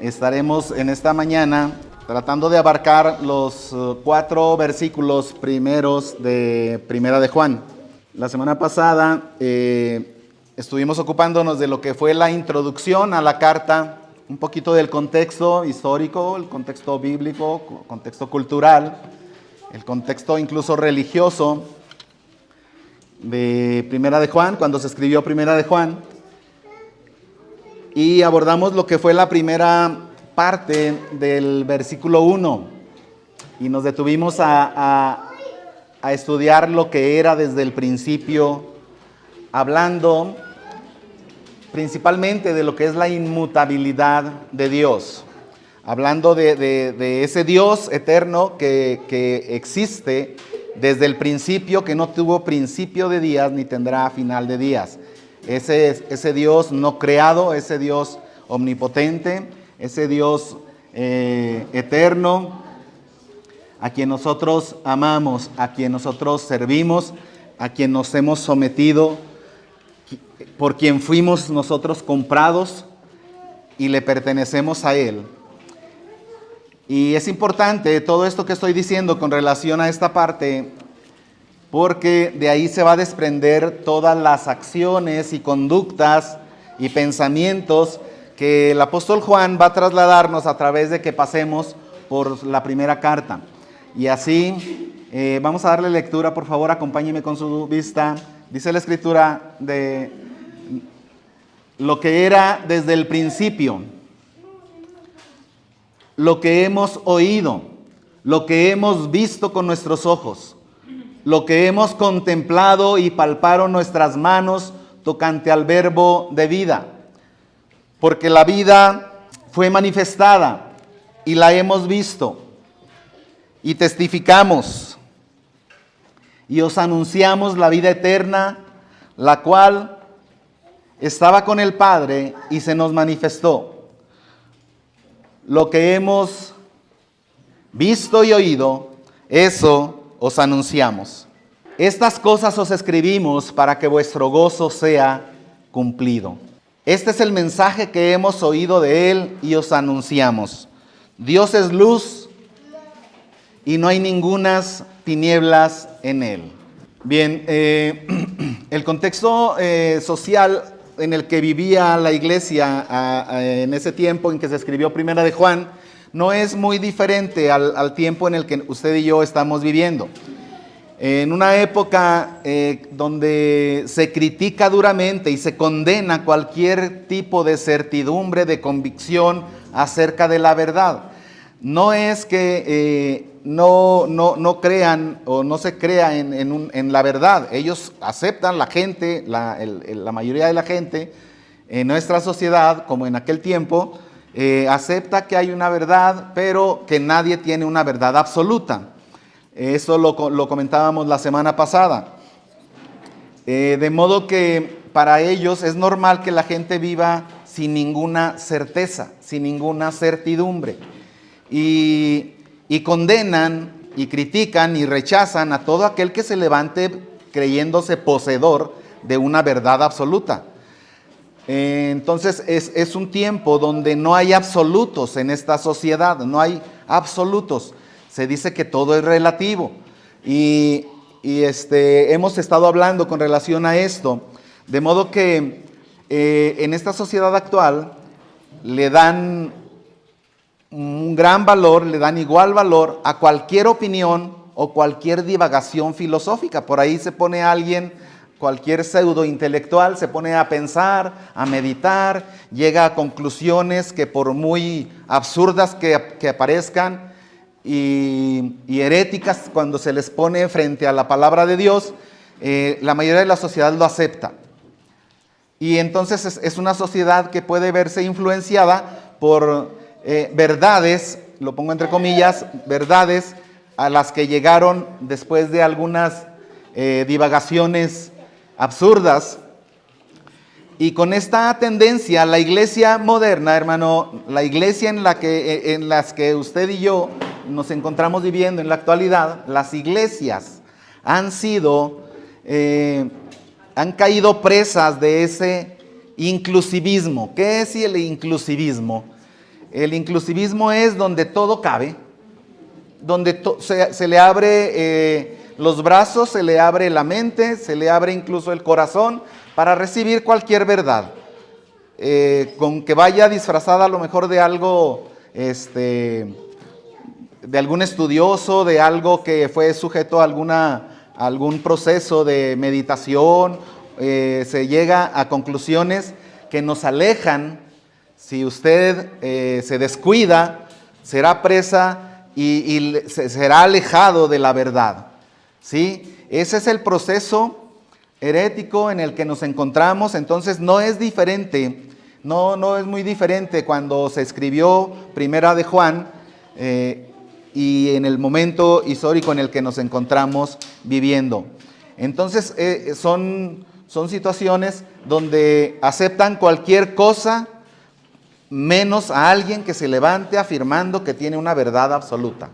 Estaremos en esta mañana tratando de abarcar los 4 versículos primeros de Primera de Juan. La semana pasada estuvimos ocupándonos de lo que fue la introducción a la carta, un poquito del contexto histórico, el contexto bíblico, contexto cultural, el contexto incluso religioso de Primera de Juan, cuando se escribió Primera de Juan. Y abordamos lo que fue la primera parte del versículo 1 y nos detuvimos a estudiar lo que era desde el principio, hablando principalmente de lo que es la inmutabilidad de Dios, hablando de ese Dios eterno que existe desde el principio, que no tuvo principio de días ni tendrá final de días. Ese Dios no creado, ese Dios omnipotente, ese Dios eterno, a quien nosotros amamos, a quien nosotros servimos, a quien nos hemos sometido, por quien fuimos nosotros comprados y le pertenecemos a Él. Y es importante todo esto que estoy diciendo con relación a esta parte, porque de ahí se va a desprender todas las acciones y conductas y pensamientos que el apóstol Juan va a trasladarnos a través de que pasemos por la primera carta. Y así vamos a darle lectura, por favor, acompáñeme con su vista. Dice la escritura de lo que era desde el principio, lo que hemos oído, lo que hemos visto con nuestros ojos, lo que hemos contemplado y palparon nuestras manos tocante al verbo de vida. Porque la vida fue manifestada y la hemos visto y testificamos y os anunciamos la vida eterna, la cual estaba con el Padre y se nos manifestó. Lo que hemos visto y oído, eso os anunciamos. Estas cosas os escribimos para que vuestro gozo sea cumplido. Este es el mensaje que hemos oído de Él y os anunciamos. Dios es luz y no hay ningunas tinieblas en Él. Bien, el contexto social en el que vivía la iglesia en ese tiempo en que se escribió Primera de Juan no es muy diferente al tiempo en el que usted y yo estamos viviendo. En una época donde se critica duramente y se condena cualquier tipo de certidumbre, de convicción acerca de la verdad. No es que no crean o no se crea en la verdad. Ellos aceptan, la gente, la mayoría de la gente en nuestra sociedad, como en aquel tiempo, acepta que hay una verdad, pero que nadie tiene una verdad absoluta. Eso lo comentábamos la semana pasada. De modo que para ellos es normal que la gente viva sin ninguna certeza, sin ninguna certidumbre. Y condenan y critican y rechazan a todo aquel que se levante creyéndose poseedor de una verdad absoluta. Entonces es un tiempo donde no hay absolutos en esta sociedad, no hay absolutos. Se dice que todo es relativo y hemos estado hablando con relación a esto, de modo que en esta sociedad actual le dan un gran valor, le dan igual valor a cualquier opinión o cualquier divagación filosófica. Por ahí se pone alguien, cualquier pseudo intelectual, se pone a pensar, a meditar, llega a conclusiones que por muy absurdas que parezcan y heréticas cuando se les pone frente a la palabra de Dios, la mayoría de la sociedad lo acepta. Y entonces es una sociedad que puede verse influenciada por verdades, lo pongo entre comillas, verdades a las que llegaron después de algunas divagaciones absurdas. Y con esta tendencia, la iglesia moderna, hermano, la iglesia en las que usted y yo nos encontramos viviendo en la actualidad, las iglesias han caído presas de ese inclusivismo. ¿Qué es el inclusivismo? El inclusivismo es donde todo cabe, donde se le abre los brazos, se le abre la mente, se le abre incluso el corazón para recibir cualquier verdad. Con que vaya disfrazada a lo mejor de algo, de algún estudioso, de algo que fue sujeto a algún proceso de meditación, se llega a conclusiones que nos alejan. Si usted se descuida, será presa y será alejado de la verdad, ¿sí? Ese es el proceso herético en el que nos encontramos. Entonces no es diferente, no es muy diferente cuando se escribió Primera de Juan y en el momento histórico en el que nos encontramos viviendo. Entonces son situaciones donde aceptan cualquier cosa menos a alguien que se levante afirmando que tiene una verdad absoluta.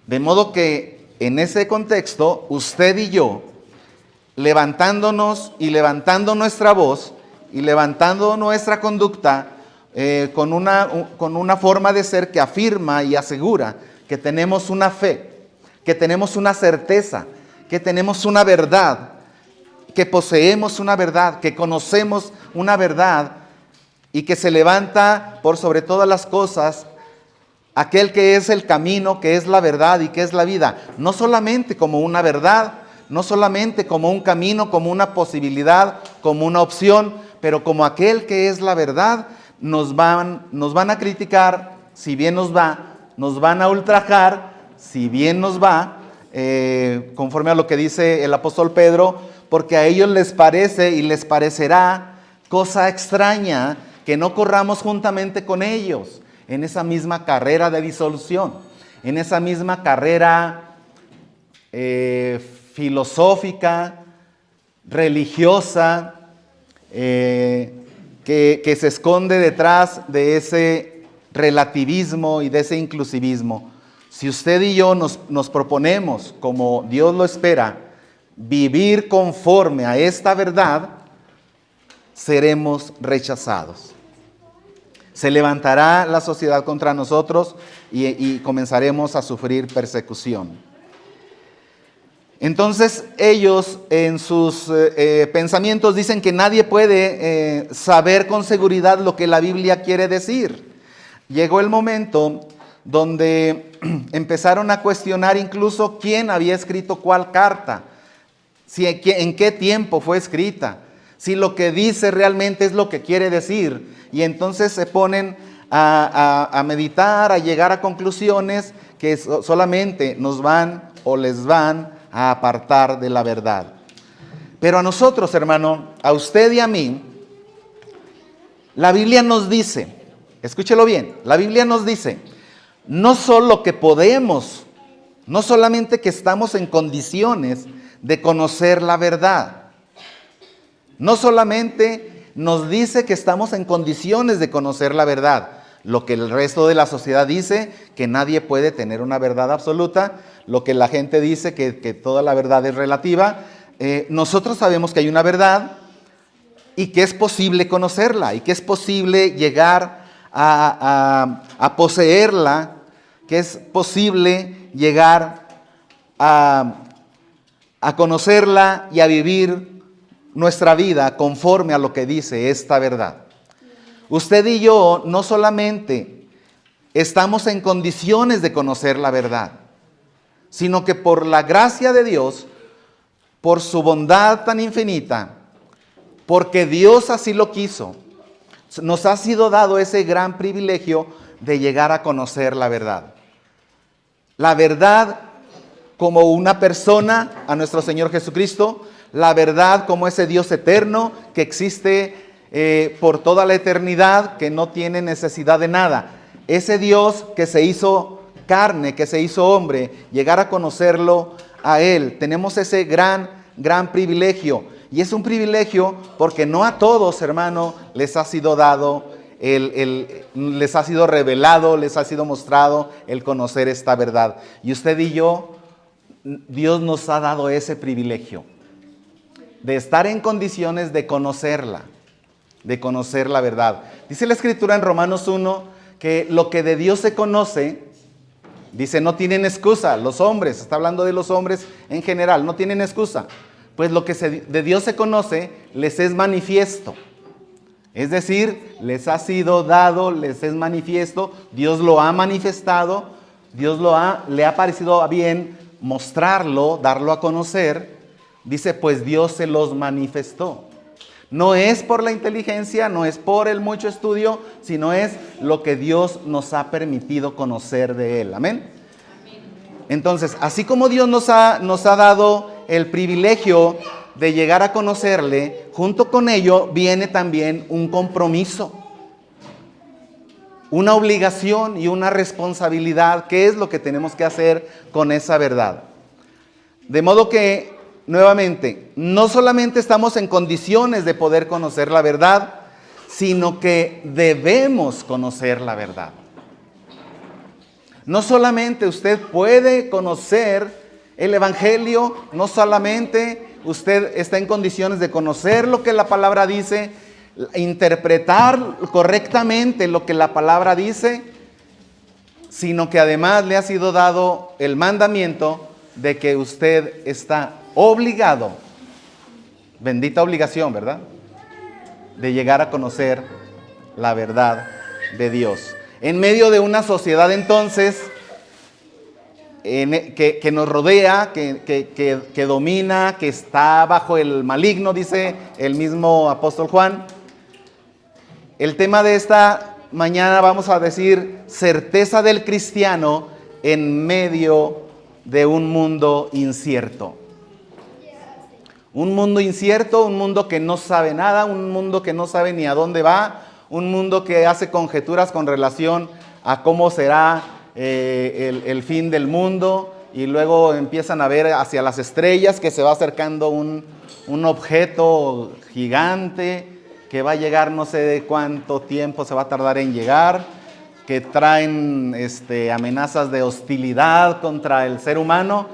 De modo que en ese contexto, usted y yo, levantándonos y levantando nuestra voz y levantando nuestra conducta con una forma de ser que afirma y asegura que tenemos una fe, que tenemos una certeza, que tenemos una verdad, que poseemos una verdad, que conocemos una verdad y que se levanta por sobre todas las cosas aquel que es el camino, que es la verdad y que es la vida, no solamente como una verdad, no solamente como un camino, como una posibilidad, como una opción, pero como aquel que es la verdad. Nos van a criticar si bien nos va, nos van a ultrajar si bien nos va, conforme a lo que dice el apóstol Pedro, porque a ellos les parece y les parecerá cosa extraña que no corramos juntamente con ellos en esa misma carrera de disolución, en esa misma carrera filosófica, religiosa, que se esconde detrás de ese relativismo y de ese inclusivismo. Si usted y yo nos proponemos, como Dios lo espera, vivir conforme a esta verdad, seremos rechazados. Se levantará la sociedad contra nosotros y comenzaremos a sufrir persecución. Entonces ellos en sus pensamientos dicen que nadie puede saber con seguridad lo que la Biblia quiere decir. Llegó el momento donde empezaron a cuestionar incluso quién había escrito cuál carta, en qué tiempo fue escrita, si lo que dice realmente es lo que quiere decir. Y entonces se ponen a meditar, a llegar a conclusiones que solamente nos van o les van a apartar de la verdad. Pero a nosotros, hermano, a usted y a mí, la Biblia nos dice, escúchelo bien, la Biblia nos dice, no solo que podemos, no solamente que estamos en condiciones de conocer la verdad, no solamente nos dice que estamos en condiciones de conocer la verdad, lo que el resto de la sociedad dice, que nadie puede tener una verdad absoluta, lo que la gente dice, que toda la verdad es relativa. Nosotros sabemos que hay una verdad y que es posible conocerla y que es posible llegar a poseerla, que es posible llegar a conocerla y a vivir nuestra vida conforme a lo que dice esta verdad. Usted y yo no solamente estamos en condiciones de conocer la verdad, sino que por la gracia de Dios, por su bondad tan infinita, porque Dios así lo quiso, nos ha sido dado ese gran privilegio de llegar a conocer la verdad. La verdad como una persona, a nuestro Señor Jesucristo, la verdad como ese Dios eterno que existe por toda la eternidad, que no tiene necesidad de nada. Ese Dios que se hizo carne, que se hizo hombre, llegar a conocerlo a Él. Tenemos ese gran privilegio. Y es un privilegio porque no a todos, hermano, les ha sido dado, les ha sido revelado, les ha sido mostrado el conocer esta verdad. Y usted y yo, Dios nos ha dado ese privilegio de estar en condiciones de conocerla, de conocer la verdad. Dice la Escritura en Romanos 1 que lo que de Dios se conoce, dice, no tienen excusa. Los hombres, está hablando de los hombres en general, no tienen excusa. Pues lo que de Dios se conoce les es manifiesto. Es decir, les ha sido dado, les es manifiesto, Dios lo ha manifestado, le ha parecido bien mostrarlo, darlo a conocer. Dice, pues Dios se los manifestó. No es por la inteligencia, no es por el mucho estudio, sino es lo que Dios nos ha permitido conocer de Él. Amén. Entonces, así como Dios nos ha dado el privilegio de llegar a conocerle, junto con ello viene también un compromiso, una obligación y una responsabilidad. ¿Qué es lo que tenemos que hacer con esa verdad? De modo que, nuevamente, no solamente estamos en condiciones de poder conocer la verdad, sino que debemos conocer la verdad. No solamente usted puede conocer el Evangelio, no solamente usted está en condiciones de conocer lo que la palabra dice, interpretar correctamente lo que la palabra dice, sino que además le ha sido dado el mandamiento de que usted está obligado, bendita obligación, ¿verdad?, de llegar a conocer la verdad de Dios. En medio de una sociedad entonces que nos rodea, que domina, que está bajo el maligno, dice el mismo apóstol Juan. El tema de esta mañana vamos a decir certeza del cristiano en medio de un mundo incierto. Un mundo incierto, un mundo que no sabe nada, un mundo que no sabe ni a dónde va, un mundo que hace conjeturas con relación a cómo será el fin del mundo, y luego empiezan a ver hacia las estrellas que se va acercando un objeto gigante que va a llegar, no sé de cuánto tiempo se va a tardar en llegar, que traen amenazas de hostilidad contra el ser humano.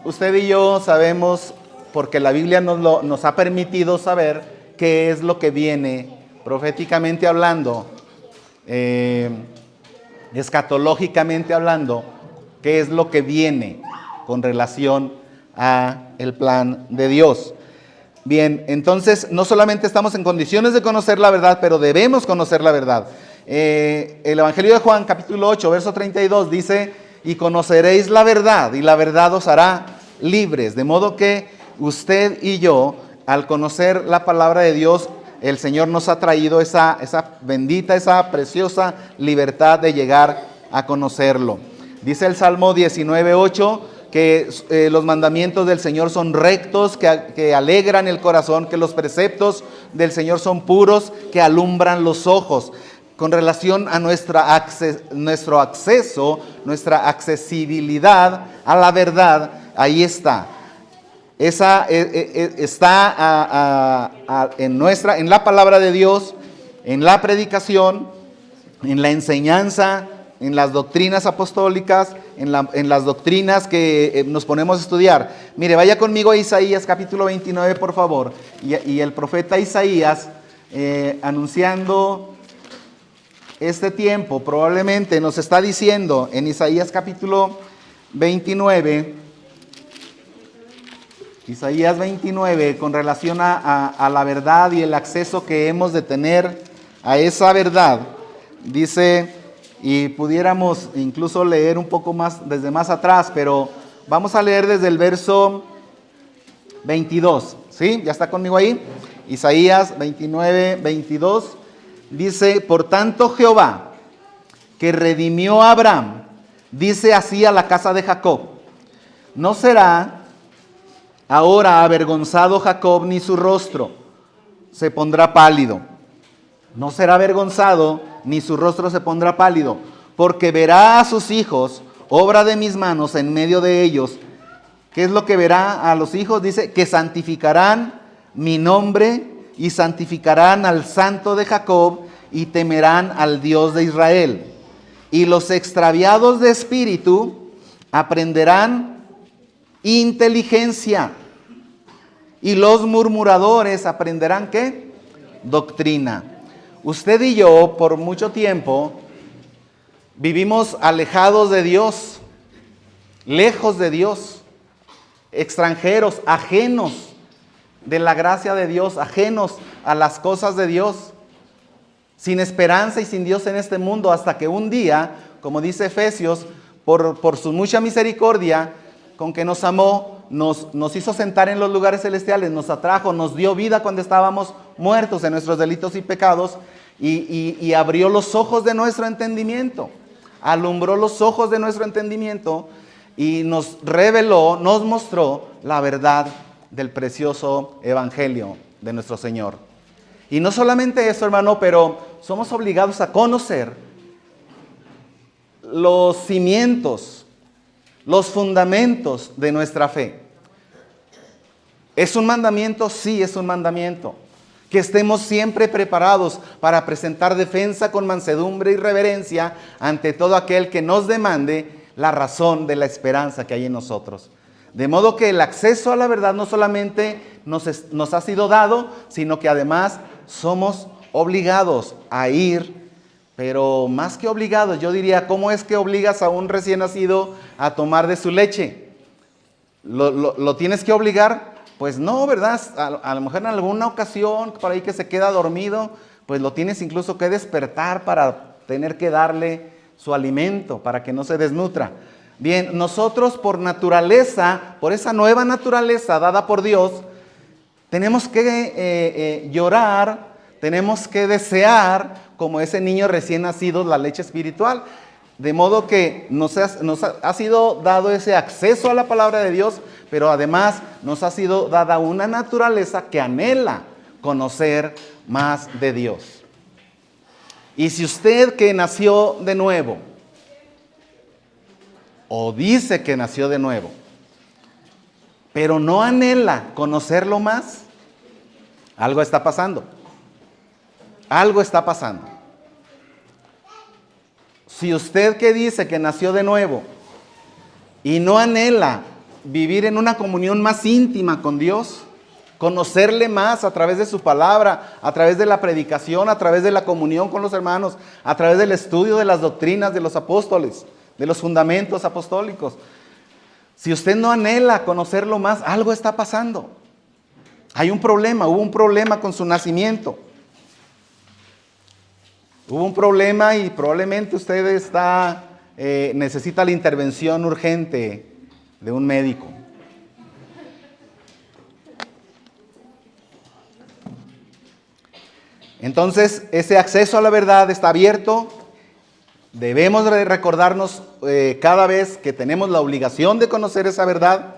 Usted y yo sabemos, porque la Biblia nos ha permitido saber qué es lo que viene proféticamente hablando, escatológicamente hablando, qué es lo que viene con relación a el plan de Dios. Bien, entonces no solamente estamos en condiciones de conocer la verdad, pero debemos conocer la verdad. El Evangelio de Juan, capítulo 8, verso 32, dice, y conoceréis la verdad, y la verdad os hará libres. De modo que usted y yo, al conocer la palabra de Dios, el Señor nos ha traído esa bendita, esa preciosa libertad de llegar a conocerlo. Dice el Salmo 19:8 que los mandamientos del Señor son rectos, que alegran el corazón, que los preceptos del Señor son puros, que alumbran los ojos. Con relación a nuestro acceso, nuestra accesibilidad a la verdad, ahí está. Esa está en la palabra de Dios, en la predicación, en la enseñanza, en las doctrinas apostólicas, en las doctrinas que nos ponemos a estudiar. Mire, vaya conmigo a Isaías capítulo 29, por favor. Y el profeta Isaías, anunciando este tiempo, probablemente nos está diciendo en Isaías capítulo 29, Isaías 29, con relación a la verdad y el acceso que hemos de tener a esa verdad, dice, y pudiéramos incluso leer un poco más, desde más atrás, pero vamos a leer desde el verso 22, ¿sí? ¿Ya está conmigo ahí? Isaías 29, 22, dice, por tanto Jehová, que redimió a Abraham, dice así a la casa de Jacob, no será ahora avergonzado Jacob, ni su rostro se pondrá pálido. No será avergonzado, ni su rostro se pondrá pálido, porque verá a sus hijos, obra de mis manos en medio de ellos. ¿Qué es lo que verá a los hijos? Dice, que santificarán mi nombre y santificarán al Santo de Jacob y temerán al Dios de Israel. Y los extraviados de espíritu aprenderán inteligencia. Y los murmuradores aprenderán ¿qué? Doctrina. Usted y yo por mucho tiempo Vivimos alejados de Dios, lejos de Dios, extranjeros, ajenos de la gracia de Dios, ajenos a las cosas de Dios, sin esperanza y sin Dios en este mundo, hasta que un día, como dice Efesios, por su mucha misericordia, con que nos amó, nos hizo sentar en los lugares celestiales, nos atrajo, nos dio vida cuando estábamos muertos en nuestros delitos y pecados, y abrió los ojos de nuestro entendimiento, alumbró los ojos de nuestro entendimiento, y nos reveló, nos mostró la verdad del precioso evangelio de nuestro Señor. Y no solamente eso, hermano, pero somos obligados a conocer los cimientos, los fundamentos de nuestra fe. ¿Es un mandamiento? Sí, es un mandamiento. Que estemos siempre preparados para presentar defensa con mansedumbre y reverencia ante todo aquel que nos demande la razón de la esperanza que hay en nosotros. De modo que el acceso a la verdad no solamente nos ha sido dado, sino que además somos obligados a ir, pero más que obligados, yo diría, ¿cómo es que obligas a un recién nacido a tomar de su leche? ¿Lo tienes que obligar? Pues no, ¿verdad? A lo mejor en alguna ocasión, por ahí que se queda dormido, pues lo tienes incluso que despertar para tener que darle su alimento, para que no se desnutra. Bien, nosotros por naturaleza, por esa nueva naturaleza dada por Dios, tenemos que llorar, tenemos que desear, como ese niño recién nacido, la leche espiritual. De modo que nos ha sido dado ese acceso a la palabra de Dios, pero además nos ha sido dada una naturaleza que anhela conocer más de Dios. Y si usted que nació de nuevo, o dice que nació de nuevo, pero no anhela conocerlo más, algo está pasando. Algo está pasando. Si usted que dice que nació de nuevo y no anhela vivir en una comunión más íntima con Dios, conocerle más a través de su palabra, a través de la predicación, a través de la comunión con los hermanos, a través del estudio de las doctrinas de los apóstoles, de los fundamentos apostólicos. Si usted no anhela conocerlo más, algo está pasando. Hay un problema, hubo un problema con su nacimiento. Hubo un problema y probablemente usted necesita la intervención urgente de un médico. Entonces, ese acceso a la verdad está abierto. Debemos recordarnos cada vez que tenemos la obligación de conocer esa verdad.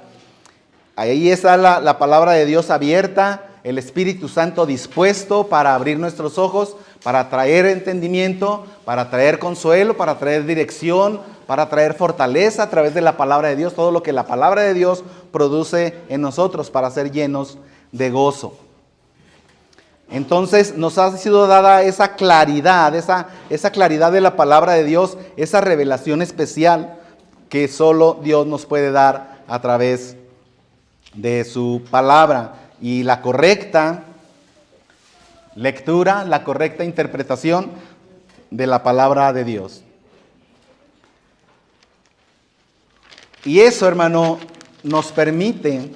Ahí está la palabra de Dios abierta, el Espíritu Santo dispuesto para abrir nuestros ojos, para traer entendimiento, para traer consuelo, para traer dirección, para traer fortaleza a través de la palabra de Dios, todo lo que la palabra de Dios produce en nosotros para ser llenos de gozo. Entonces nos ha sido dada esa claridad, esa claridad de la palabra de Dios, esa revelación especial que solo Dios nos puede dar a través de su palabra. Y la correcta lectura, la correcta interpretación de la palabra de Dios. Y eso, hermano, nos permite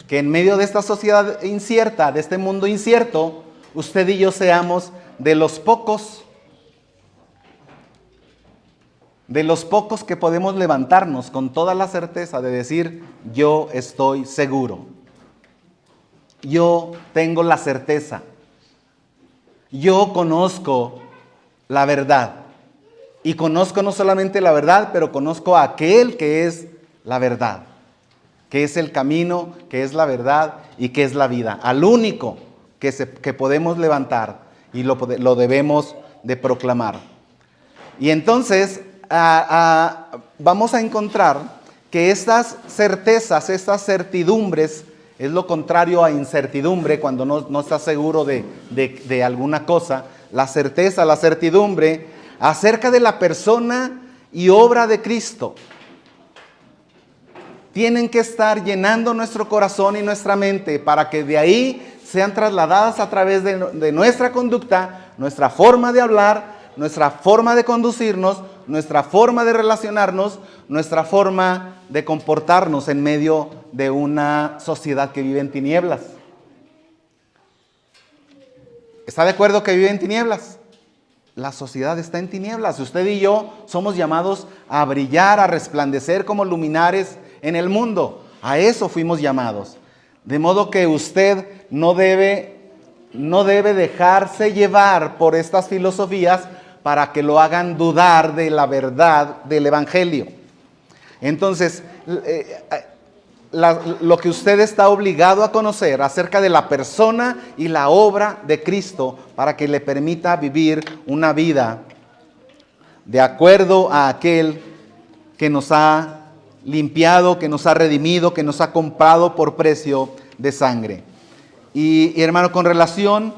que en medio de esta sociedad incierta, de este mundo incierto, usted y yo seamos de los pocos que podemos levantarnos con toda la certeza de decir, yo estoy seguro. Yo tengo la certeza. Yo conozco la verdad. Y conozco no solamente la verdad, pero conozco a aquel que es la verdad, que es el camino, que es la verdad y que es la vida. Al único que podemos levantar y lo debemos de proclamar. Y entonces vamos a encontrar que estas certezas, estas certidumbres, es lo contrario a incertidumbre, cuando no estás seguro de alguna cosa. La certeza, la certidumbre acerca de la persona y obra de Cristo tienen que estar llenando nuestro corazón y nuestra mente para que de ahí sean trasladadas a través de nuestra conducta, nuestra forma de hablar, nuestra forma de conducirnos, nuestra forma de relacionarnos, nuestra forma de comportarnos en medio de una sociedad que vive en tinieblas. ¿Está de acuerdo que vive en tinieblas? La sociedad está en tinieblas. Usted y yo somos llamados a brillar, a resplandecer como luminares en el mundo. A eso fuimos llamados. De modo que usted no debe dejarse llevar por estas filosofías para que lo hagan dudar de la verdad del Evangelio. Entonces, lo que usted está obligado a conocer acerca de la persona y la obra de Cristo para que le permita vivir una vida de acuerdo a aquel que nos ha limpiado, que nos ha redimido, que nos ha comprado por precio de sangre. Y hermano, con relación,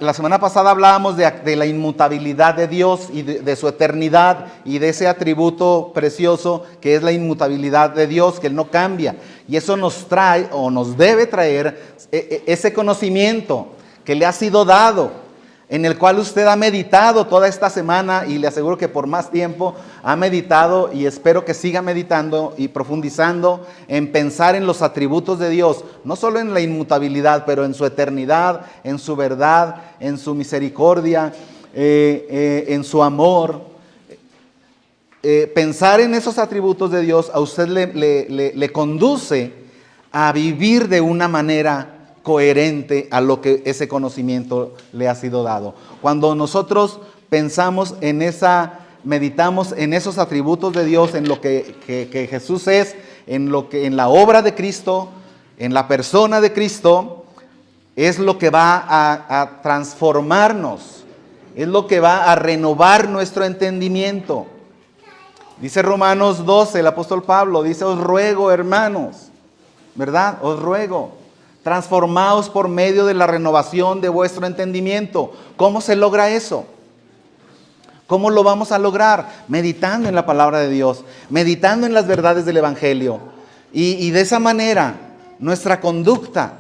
la semana pasada hablábamos de la inmutabilidad de Dios y de su eternidad y de ese atributo precioso que es la inmutabilidad de Dios, que Él no cambia. Y eso nos trae o nos debe traer ese conocimiento que le ha sido dado, en el cual usted ha meditado toda esta semana, y le aseguro que por más tiempo ha meditado, y espero que siga meditando y profundizando en pensar en los atributos de Dios, no solo en la inmutabilidad, pero en su eternidad, en su verdad, en su misericordia, en su amor. Pensar en esos atributos de Dios a usted le conduce a vivir de una manera coherente a lo que ese conocimiento le ha sido dado. Cuando nosotros pensamos en meditamos en esos atributos de Dios, en lo que Jesús es, en la obra de Cristo, en la persona de Cristo, es lo que va a transformarnos, es lo que va a renovar nuestro entendimiento. Dice Romanos 12, el apóstol Pablo, dice: os ruego, hermanos, ¿verdad? Os ruego, transformaos por medio de la renovación de vuestro entendimiento. ¿Cómo se logra eso? ¿Cómo lo vamos a lograr? Meditando en la palabra de Dios, meditando en las verdades del Evangelio. Y de esa manera, nuestra conducta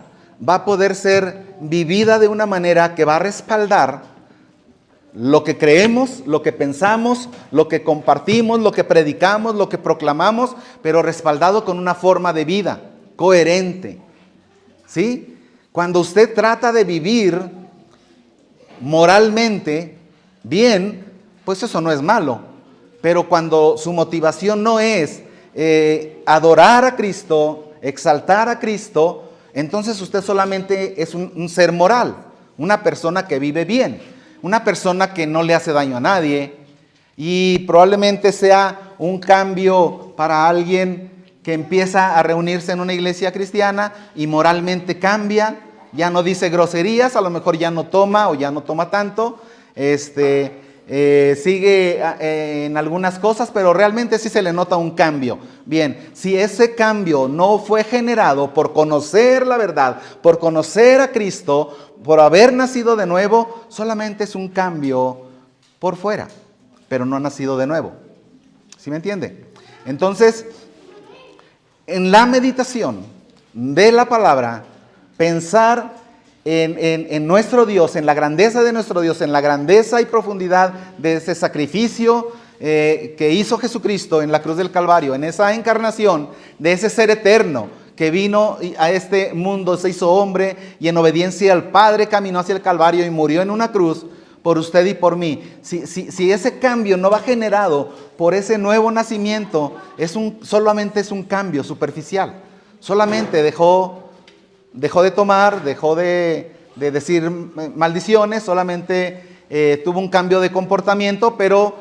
va a poder ser vivida de una manera que va a respaldar lo que creemos, lo que pensamos, lo que compartimos, lo que predicamos, lo que proclamamos, pero respaldado con una forma de vida coherente. ¿Sí? Cuando usted trata de vivir moralmente bien, pues eso no es malo. Pero cuando su motivación no es adorar a Cristo, exaltar a Cristo, entonces usted solamente es un ser moral, una persona que vive bien, una persona que no le hace daño a nadie, y probablemente sea un cambio para alguien que empieza a reunirse en una iglesia cristiana y moralmente cambia, ya no dice groserías, a lo mejor ya no toma o ya no toma tanto, sigue en algunas cosas, pero realmente sí se le nota un cambio. Bien, si ese cambio no fue generado por conocer la verdad, por conocer a Cristo, por haber nacido de nuevo, solamente es un cambio por fuera, pero no ha nacido de nuevo. ¿Sí me entiende? Entonces, en la meditación de la palabra, pensar en nuestro Dios, en la grandeza de nuestro Dios, en la grandeza y profundidad de ese sacrificio que hizo Jesucristo en la cruz del Calvario, en esa encarnación de ese ser eterno que vino a este mundo, se hizo hombre y en obediencia al Padre caminó hacia el Calvario y murió en una cruz por usted y por mí. Si ese cambio no va generado por ese nuevo nacimiento, solamente es un cambio superficial. Solamente dejó de tomar, dejó de decir maldiciones, solamente tuvo un cambio de comportamiento, pero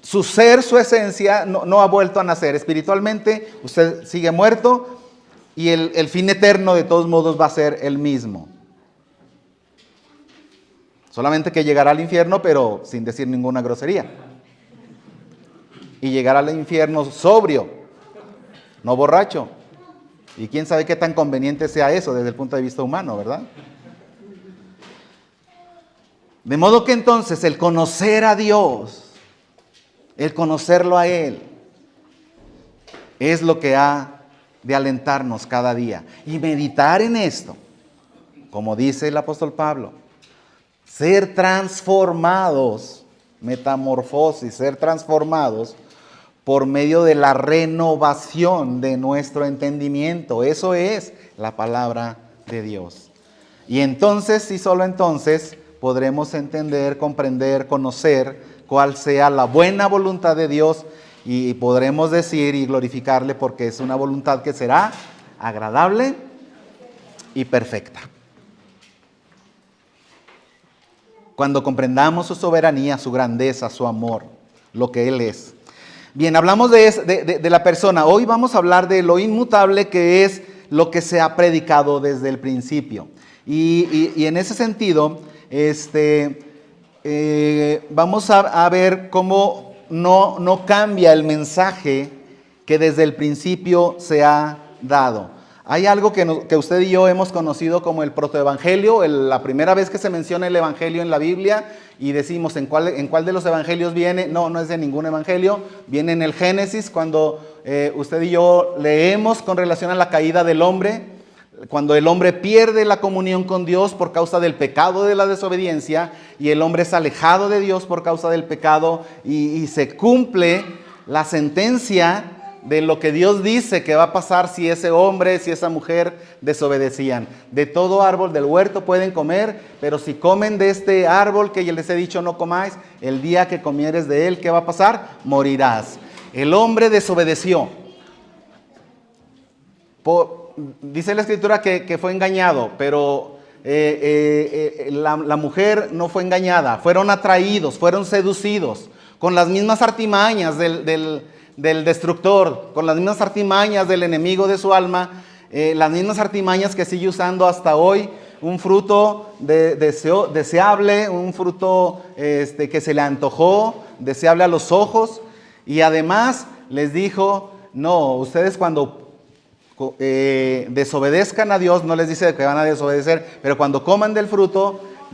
su ser, su esencia no ha vuelto a nacer. Espiritualmente usted sigue muerto y el fin eterno de todos modos va a ser el mismo. Solamente que llegará al infierno, pero sin decir ninguna grosería. Y llegará al infierno sobrio, no borracho. Y quién sabe qué tan conveniente sea eso desde el punto de vista humano, ¿verdad? De modo que entonces el conocer a Dios, el conocerlo a Él, es lo que ha de alentarnos cada día. Y meditar en esto, como dice el apóstol Pablo, ser transformados metamorfosis, ser transformados por medio de la renovación de nuestro entendimiento. Eso es la palabra de Dios. Y entonces, y solo entonces, podremos entender, comprender, conocer cuál sea la buena voluntad de Dios y podremos decir y glorificarle porque es una voluntad que será agradable y perfecta. Cuando comprendamos su soberanía, su grandeza, su amor, lo que Él es. Bien, hablamos de la persona. Hoy vamos a hablar de lo inmutable que es lo que se ha predicado desde el principio. Y en ese sentido, vamos a ver cómo no cambia el mensaje que desde el principio se ha dado. Hay algo que usted y yo hemos conocido como el protoevangelio, la primera vez que se menciona el evangelio en la Biblia y decimos en cuál de los evangelios viene. No es de ningún evangelio, viene en el Génesis, cuando usted y yo leemos con relación a la caída del hombre, cuando el hombre pierde la comunión con Dios por causa del pecado de la desobediencia y el hombre es alejado de Dios por causa del pecado y se cumple la sentencia de lo que Dios dice que va a pasar si ese hombre, si esa mujer desobedecían. De todo árbol del huerto pueden comer, pero si comen de este árbol que yo les he dicho no comáis, el día que comieres de él, ¿qué va a pasar? Morirás. El hombre desobedeció. Dice la Escritura que fue engañado, pero la mujer no fue engañada. Fueron atraídos, fueron seducidos con las mismas artimañas del destructor, con las mismas artimañas del enemigo de su alma, las mismas artimañas que sigue usando hasta hoy, un fruto deseable, un fruto que se le antojó, deseable a los ojos, y además les dijo, no, ustedes cuando desobedezcan a Dios, no les dice que van a desobedecer, pero cuando coman de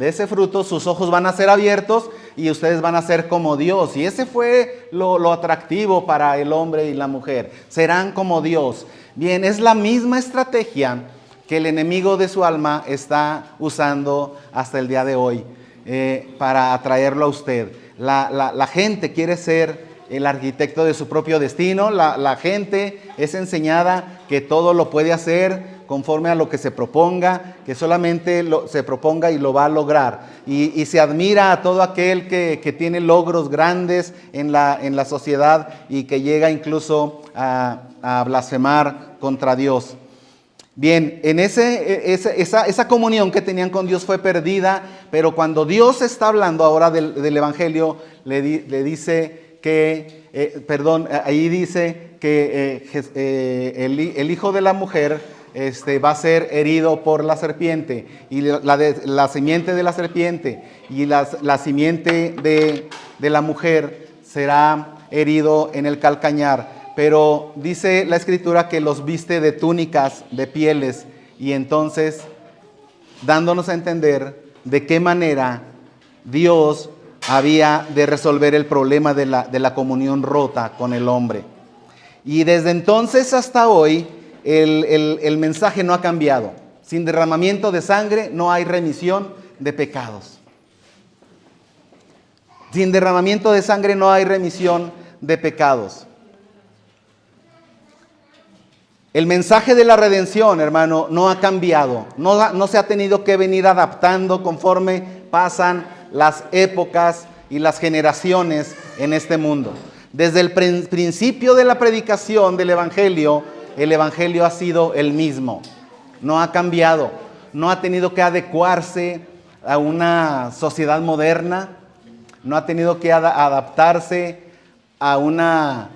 ese fruto, sus ojos van a ser abiertos y ustedes van a ser como Dios. Y ese fue lo atractivo para el hombre y la mujer. Serán como Dios. Bien, es la misma estrategia que el enemigo de su alma está usando hasta el día de hoy para atraerlo a usted. La gente quiere ser el arquitecto de su propio destino. La gente es enseñada que todo lo puede hacer conforme a lo que se proponga, que solamente se proponga y lo va a lograr. Y se admira a todo aquel que tiene logros grandes en la sociedad y que llega incluso a blasfemar contra Dios. Bien, esa comunión que tenían con Dios fue perdida, pero cuando Dios está hablando ahora del Evangelio, le dice que, ahí dice que el hijo de la mujer va a ser herido por la serpiente, y la simiente de la serpiente y la simiente de la mujer será herido en el calcañar. Pero dice la Escritura que los viste de túnicas, de pieles, y entonces dándonos a entender de qué manera Dios había de resolver el problema de la comunión rota con el hombre. Y desde entonces hasta hoy el mensaje no ha cambiado. Sin derramamiento de sangre no hay remisión de pecados. Sin derramamiento de sangre no hay remisión de pecados. El mensaje de la redención, hermano, no ha cambiado. No se ha tenido que venir adaptando conforme pasan las épocas y las generaciones en este mundo. Desde el principio de la predicación del Evangelio, el Evangelio ha sido el mismo. No ha cambiado. No ha tenido que adecuarse a una sociedad moderna. No ha tenido que adaptarse a una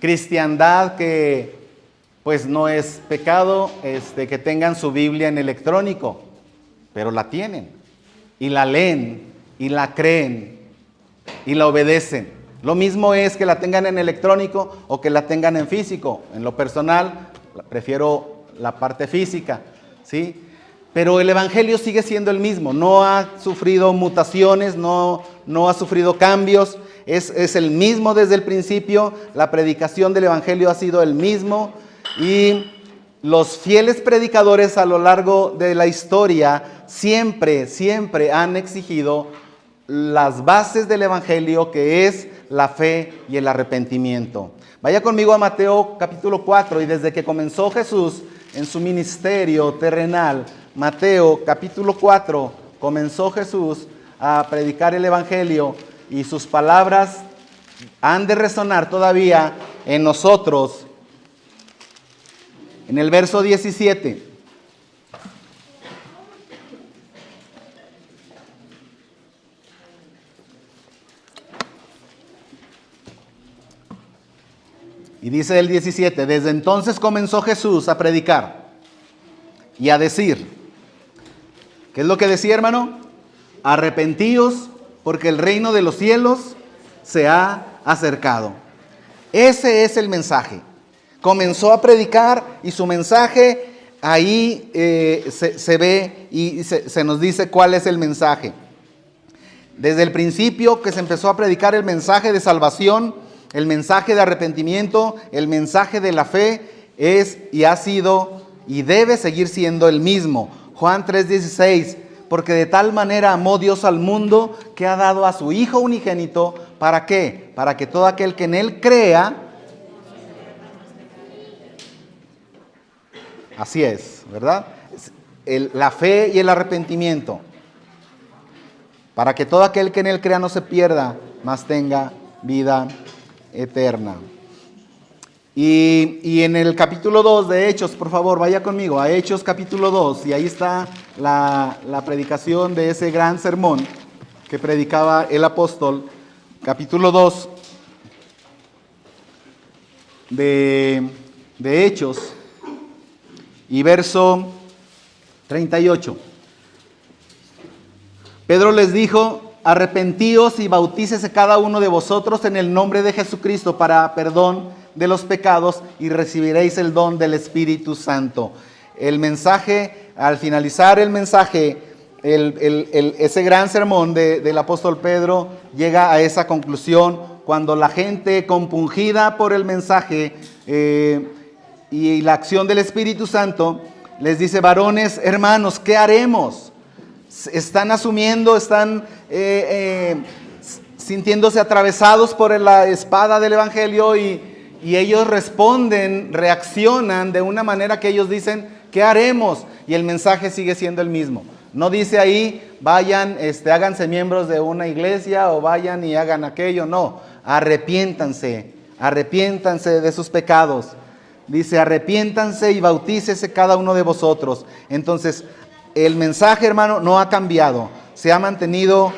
cristiandad que pues no es pecado que tengan su Biblia en electrónico, pero la tienen y la leen y la creen y la obedecen. Lo mismo es que la tengan en electrónico o que la tengan en físico. En lo personal, prefiero la parte física, ¿sí? Pero el Evangelio sigue siendo el mismo. No ha sufrido mutaciones, no ha sufrido cambios. Es el mismo desde el principio. La predicación del Evangelio ha sido el mismo. Y los fieles predicadores a lo largo de la historia siempre han exigido las bases del Evangelio, que es la fe y el arrepentimiento. Vaya conmigo a Mateo capítulo 4, y desde que comenzó Jesús en su ministerio terrenal, Mateo capítulo 4, comenzó Jesús a predicar el Evangelio, y sus palabras han de resonar todavía en nosotros. En el verso 17. Y dice el 17, desde entonces comenzó Jesús a predicar y a decir, ¿qué es lo que decía, hermano? Arrepentíos, porque el reino de los cielos se ha acercado. Ese es el mensaje. Comenzó a predicar, y su mensaje ahí se ve y se nos dice cuál es el mensaje. Desde el principio que se empezó a predicar el mensaje de salvación, el mensaje de arrepentimiento, el mensaje de la fe, es y ha sido y debe seguir siendo el mismo. Juan 3:16, porque de tal manera amó Dios al mundo que ha dado a su Hijo unigénito. ¿Para qué? Para que todo aquel que en Él crea, así es, ¿verdad? La fe y el arrepentimiento. Para que todo aquel que en Él crea no se pierda, mas tenga vida eterna. Y en el capítulo 2 de Hechos, por favor, vaya conmigo a Hechos capítulo 2, y ahí está la predicación de ese gran sermón que predicaba el apóstol. Capítulo 2 de Hechos y verso 38. Pedro les dijo, arrepentíos y bautícese cada uno de vosotros en el nombre de Jesucristo para perdón de los pecados, y recibiréis el don del Espíritu Santo. El mensaje, al finalizar el mensaje, ese gran sermón del apóstol Pedro llega a esa conclusión cuando la gente, compungida por el mensaje y la acción del Espíritu Santo, les dice, varones, hermanos, ¿qué haremos? Están asumiendo, están sintiéndose atravesados por la espada del Evangelio, y ellos responden, reaccionan de una manera que ellos dicen, ¿qué haremos? Y el mensaje sigue siendo el mismo. No dice ahí, vayan, háganse miembros de una iglesia, o vayan y hagan aquello. No, arrepiéntanse de sus pecados. Dice, arrepiéntanse y bautícese cada uno de vosotros. Entonces, el mensaje, hermano, no ha cambiado, se ha mantenido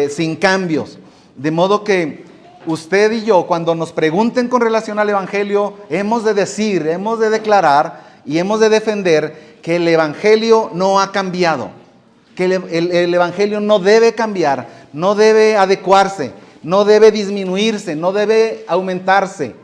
sin cambios. De modo que usted y yo, cuando nos pregunten con relación al Evangelio, hemos de decir, hemos de declarar y hemos de defender que el Evangelio no ha cambiado, que el Evangelio no debe cambiar, no debe adecuarse, no debe disminuirse, no debe aumentarse,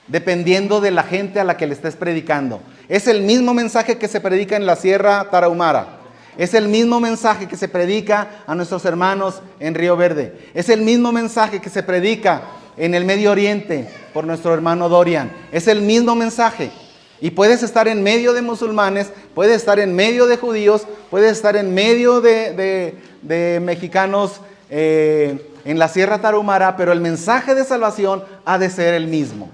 dependiendo de la gente a la que le estés predicando. Es el mismo mensaje que se predica en la Sierra Tarahumara. Es el mismo mensaje que se predica a nuestros hermanos en Río Verde. Es el mismo mensaje que se predica en el Medio Oriente por nuestro hermano Dorian. Es el mismo mensaje. Y puedes estar en medio de musulmanes, puedes estar en medio de judíos, puedes estar en medio de mexicanos en la Sierra Tarahumara, pero el mensaje de salvación ha de ser el mismo.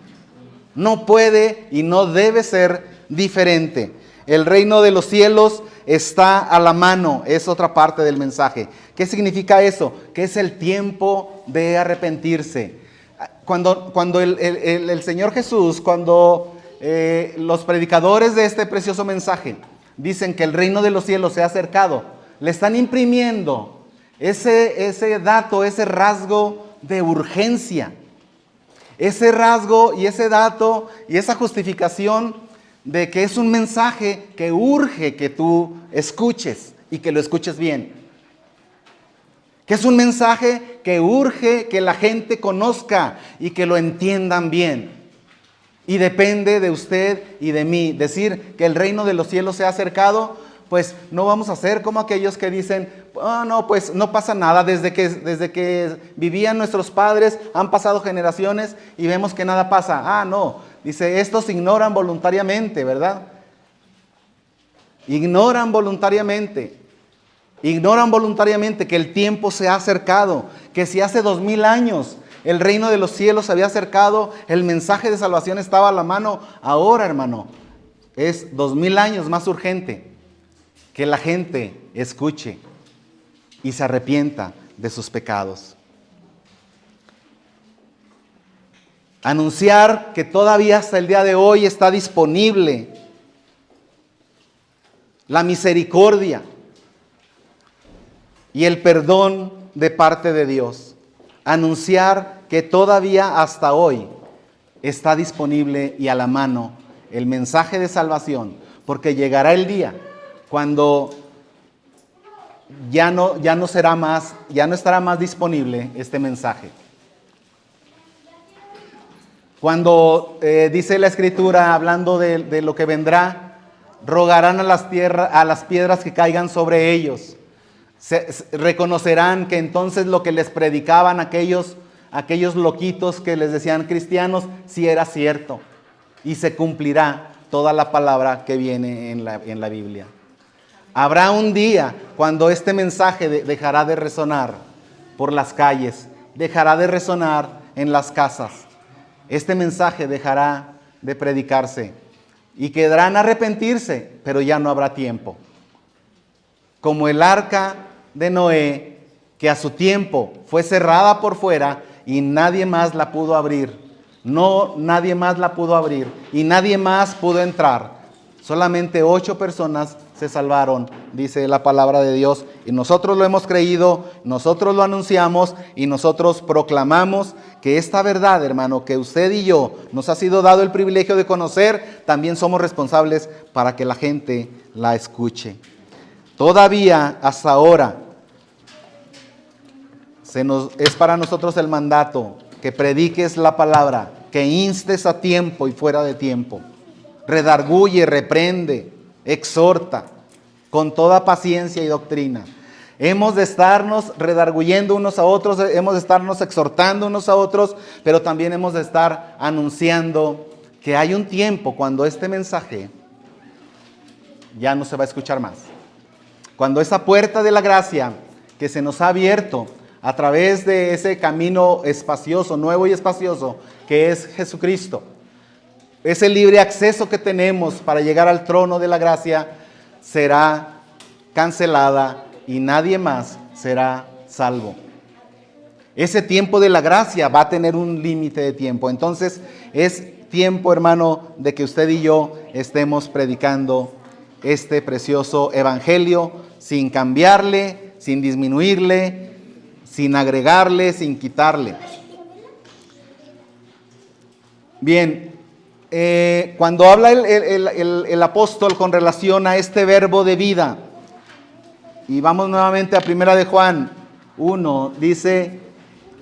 No puede y no debe ser diferente. El reino de los cielos está a la mano, es otra parte del mensaje. ¿Qué significa eso? Que es el tiempo de arrepentirse. Cuando el Señor Jesús, cuando los predicadores de este precioso mensaje dicen que el reino de los cielos se ha acercado, le están imprimiendo ese dato, ese rasgo de urgencia. Ese rasgo y ese dato y esa justificación de que es un mensaje que urge que tú escuches y que lo escuches bien. Que es un mensaje que urge que la gente conozca y que lo entiendan bien. Y depende de usted y de mí. Decir que el reino de los cielos se ha acercado, pues no vamos a ser como aquellos que dicen, oh, no, pues no pasa nada, desde que vivían nuestros padres han pasado generaciones y vemos que nada pasa. Ah, no. Dice, estos ignoran voluntariamente, ¿verdad? Ignoran voluntariamente. Ignoran voluntariamente que el tiempo se ha acercado, que si hace 2000 años el reino de los cielos se había acercado, el mensaje de salvación estaba a la mano. Ahora, hermano, es 2000 años más urgente que la gente escuche y se arrepienta de sus pecados. Anunciar que todavía hasta el día de hoy está disponible la misericordia y el perdón de parte de Dios. Anunciar que todavía hasta hoy está disponible y a la mano el mensaje de salvación, porque llegará el día cuando ya no estará más disponible este mensaje. Cuando dice la Escritura, hablando de lo que vendrá, rogarán a las piedras que caigan sobre ellos. Reconocerán que entonces lo que les predicaban aquellos loquitos que les decían cristianos, sí era cierto. Y se cumplirá toda la palabra que viene en la Biblia. Habrá un día cuando este mensaje dejará de resonar por las calles, dejará de resonar en las casas. Este mensaje dejará de predicarse y quedarán a arrepentirse, pero ya no habrá tiempo. Como el arca de Noé, que a su tiempo fue cerrada por fuera y nadie más la pudo abrir. Nadie más la pudo abrir y nadie más pudo entrar. Solamente 8 personas se salvaron, dice la palabra de Dios. Y nosotros lo hemos creído, nosotros lo anunciamos y nosotros proclamamos que esta verdad, hermano, que usted y yo nos ha sido dado el privilegio de conocer, también somos responsables para que la gente la escuche. Todavía hasta ahora es para nosotros el mandato que prediques la palabra, que instes a tiempo y fuera de tiempo. Redarguye, reprende, exhorta con toda paciencia y doctrina. Hemos de estarnos redarguyendo unos a otros, hemos de estarnos exhortando unos a otros, pero también hemos de estar anunciando que hay un tiempo cuando este mensaje ya no se va a escuchar más. Cuando esa puerta de la gracia que se nos ha abierto a través de ese camino espacioso, nuevo y espacioso, que es Jesucristo, ese libre acceso que tenemos para llegar al trono de la gracia, será cancelada y nadie más será salvo. Ese tiempo de la gracia va a tener un límite de tiempo. Entonces es tiempo, hermano, de que usted y yo estemos predicando este precioso evangelio sin cambiarle, sin disminuirle, sin agregarle, sin quitarle. Bien, cuando habla el apóstol con relación a este verbo de vida, y vamos nuevamente a 1 de Juan 1, dice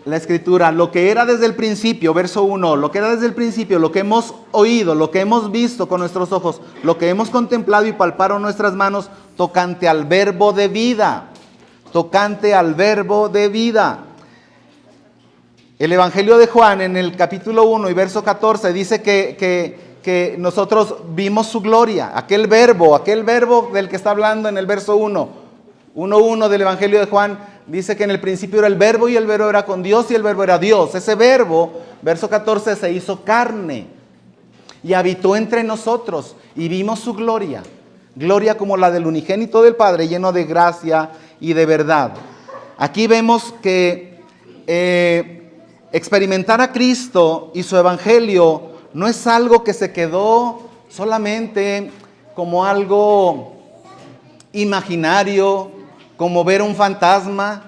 la Escritura, lo que era desde el principio, verso 1, lo que era desde el principio, lo que hemos oído, lo que hemos visto con nuestros ojos, lo que hemos contemplado y palparon nuestras manos, tocante al verbo de vida, tocante al verbo de vida. El Evangelio de Juan en el capítulo 1 y verso 14 dice que nosotros vimos su gloria, aquel verbo del que está hablando en el verso 1.1 del Evangelio de Juan, dice que en el principio era el verbo y el verbo era con Dios y el verbo era Dios. Ese verbo, verso 14, se hizo carne y habitó entre nosotros y vimos su gloria, gloria como la del unigénito del Padre, lleno de gracia y de verdad. Aquí vemos que experimentar a Cristo y su evangelio no es algo que se quedó solamente como algo imaginario, como ver un fantasma,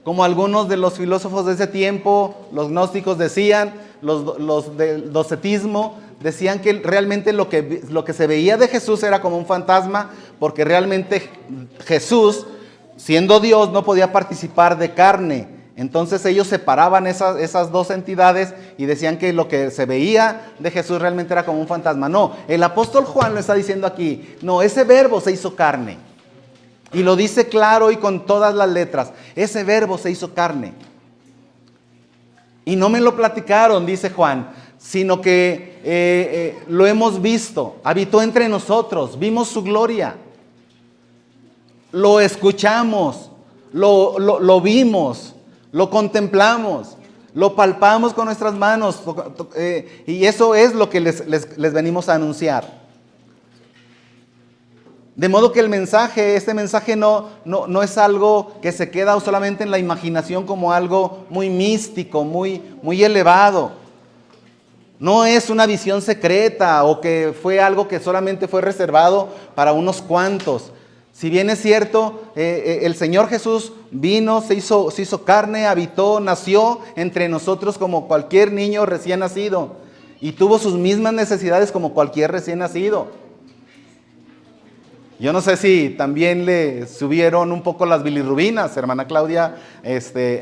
como algunos de los filósofos de ese tiempo, los gnósticos decían, los del docetismo, decían que realmente lo que se veía de Jesús era como un fantasma, porque realmente Jesús, siendo Dios, no podía participar de carne. Entonces ellos separaban esas dos entidades y decían que lo que se veía de Jesús realmente era como un fantasma. No, el apóstol Juan lo está diciendo aquí. No, ese verbo se hizo carne. Y lo dice claro y con todas las letras. Ese verbo se hizo carne. Y no me lo platicaron, dice Juan, sino que lo hemos visto. Habitó entre nosotros, vimos su gloria. lo escuchamos, lo vimos, lo contemplamos, lo palpamos con nuestras manos, y eso es lo que les venimos a anunciar. De modo que este mensaje no es algo que se queda solamente en la imaginación como algo muy místico, muy elevado. No es una visión secreta o que fue algo que solamente fue reservado para unos cuantos. Si bien es cierto, el Señor Jesús vino, se hizo carne, habitó, nació entre nosotros como cualquier niño recién nacido y tuvo sus mismas necesidades como cualquier recién nacido. Yo no sé si también le subieron un poco las bilirrubinas, hermana Claudia,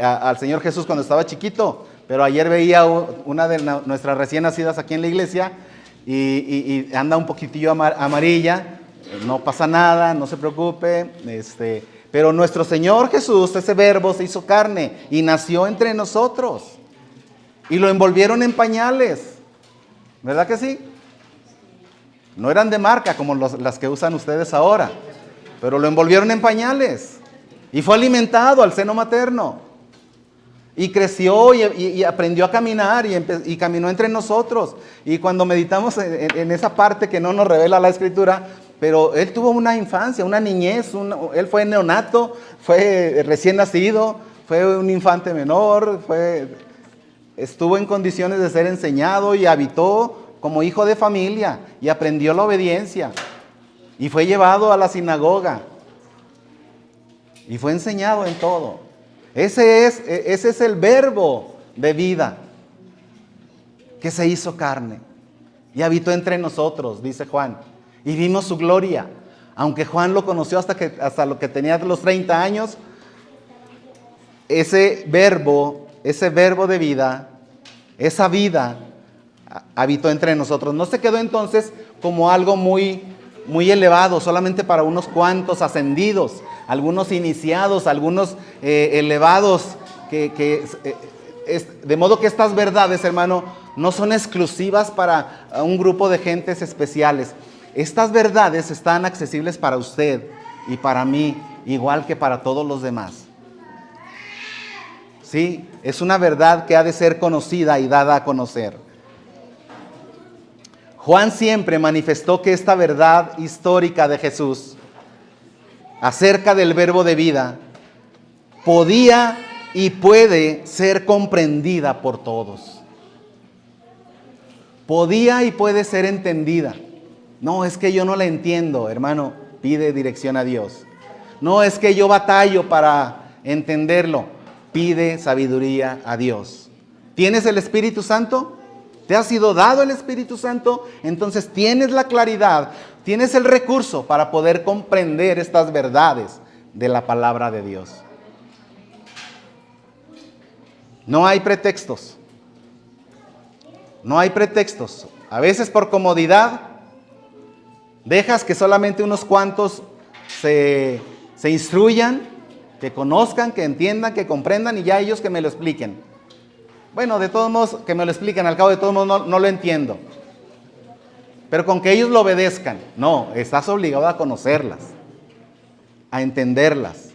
al Señor Jesús cuando estaba chiquito. Pero ayer veía una de nuestras recién nacidas aquí en la iglesia y anda un poquitillo amarilla. No pasa nada, no se preocupe. Pero nuestro Señor Jesús, ese verbo, se hizo carne y nació entre nosotros. Y lo envolvieron en pañales. ¿Verdad que sí? No eran de marca como las que usan ustedes ahora, pero lo envolvieron en pañales y fue alimentado al seno materno y creció y aprendió a caminar y caminó entre nosotros. Y cuando meditamos en esa parte que no nos revela la Escritura, pero él tuvo una infancia, una niñez, él fue neonato, fue recién nacido, fue un infante menor, estuvo en condiciones de ser enseñado y habitó como hijo de familia y aprendió la obediencia y fue llevado a la sinagoga y fue enseñado en todo. Ese es el verbo de vida que se hizo carne y habitó entre nosotros, dice Juan, y vimos su gloria. Aunque Juan lo conoció hasta lo que tenía los 30 años, ese verbo de vida, esa vida habitó entre nosotros. No se quedó entonces como algo muy elevado, solamente para unos cuantos ascendidos, algunos iniciados, algunos elevados, de modo que estas verdades, hermano, no son exclusivas para un grupo de gentes especiales. Estas verdades están accesibles para usted y para mí, igual que para todos los demás. Sí, es una verdad que ha de ser conocida y dada a conocer. Juan siempre manifestó que esta verdad histórica de Jesús acerca del verbo de vida podía y puede ser comprendida por todos. Podía y puede ser entendida. No, es que yo no la entiendo, hermano, pide dirección a Dios. No, es que yo batallo para entenderlo, pide sabiduría a Dios. ¿Tienes el Espíritu Santo? ¿Te ha sido dado el Espíritu Santo? Entonces tienes la claridad, tienes el recurso para poder comprender estas verdades de la palabra de Dios. No hay pretextos. No hay pretextos. A veces por comodidad dejas que solamente unos cuantos se instruyan, que conozcan, que entiendan, que comprendan y ya ellos que me lo expliquen. Bueno, de todos modos, que me lo expliquen, al cabo de todos modos no lo entiendo. Pero con que ellos lo obedezcan, no, estás obligado a conocerlas, a entenderlas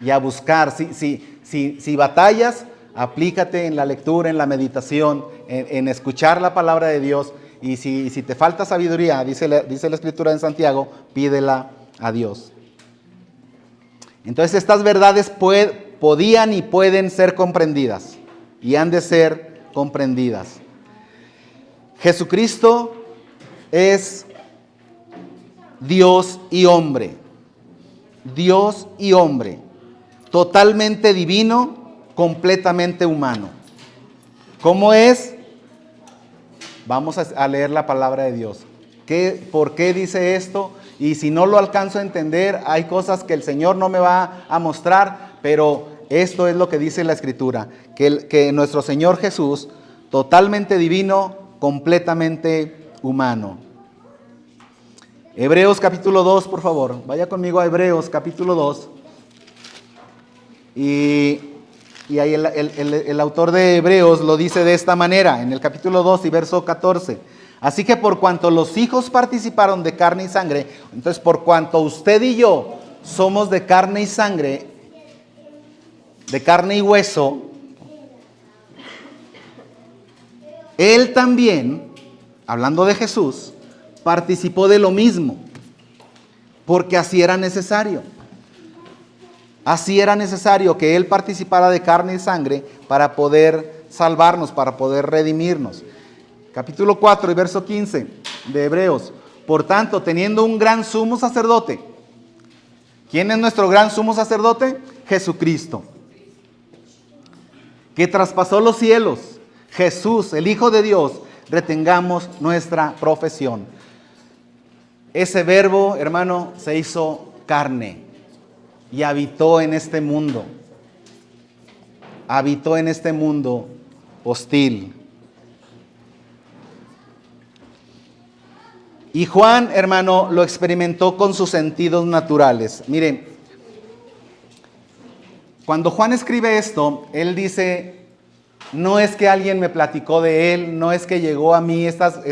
y a buscar. Si batallas, aplícate en la lectura, en la meditación, en escuchar la palabra de Dios. Y si te falta sabiduría, dice la Escritura en Santiago, pídela a Dios. Entonces estas verdades podían y pueden ser comprendidas. Y han de ser comprendidas. Jesucristo es Dios y hombre. Dios y hombre. Totalmente divino, completamente humano. ¿Cómo es? Vamos a leer la palabra de Dios. ¿Por qué dice esto? Y si no lo alcanzo a entender, hay cosas que el Señor no me va a mostrar, pero esto es lo que dice la Escritura, que nuestro Señor Jesús, totalmente divino, completamente humano. Hebreos capítulo 2, por favor. Vaya conmigo a Hebreos capítulo 2. Y ahí el autor de Hebreos lo dice de esta manera, en el capítulo 2 y verso 14. Así que por cuanto los hijos participaron de carne y sangre, entonces por cuanto usted y yo somos de carne y sangre, de carne y hueso, Él también, hablando de Jesús, participó de lo mismo, porque así era necesario. Así era necesario que Él participara de carne y sangre para poder salvarnos, para poder redimirnos. Capítulo 4 y verso 15 de Hebreos. Por tanto, teniendo un gran sumo sacerdote. ¿Quién es nuestro gran sumo sacerdote? Jesucristo, que traspasó los cielos. Jesús, el Hijo de Dios, retengamos nuestra profesión. Ese verbo, hermano, se hizo carne y habitó en este mundo. Habitó en este mundo hostil. Y Juan, hermano, lo experimentó con sus sentidos naturales. Miren, cuando Juan escribe esto, él dice, no es que alguien me platicó de él, no es que llegó a mí estas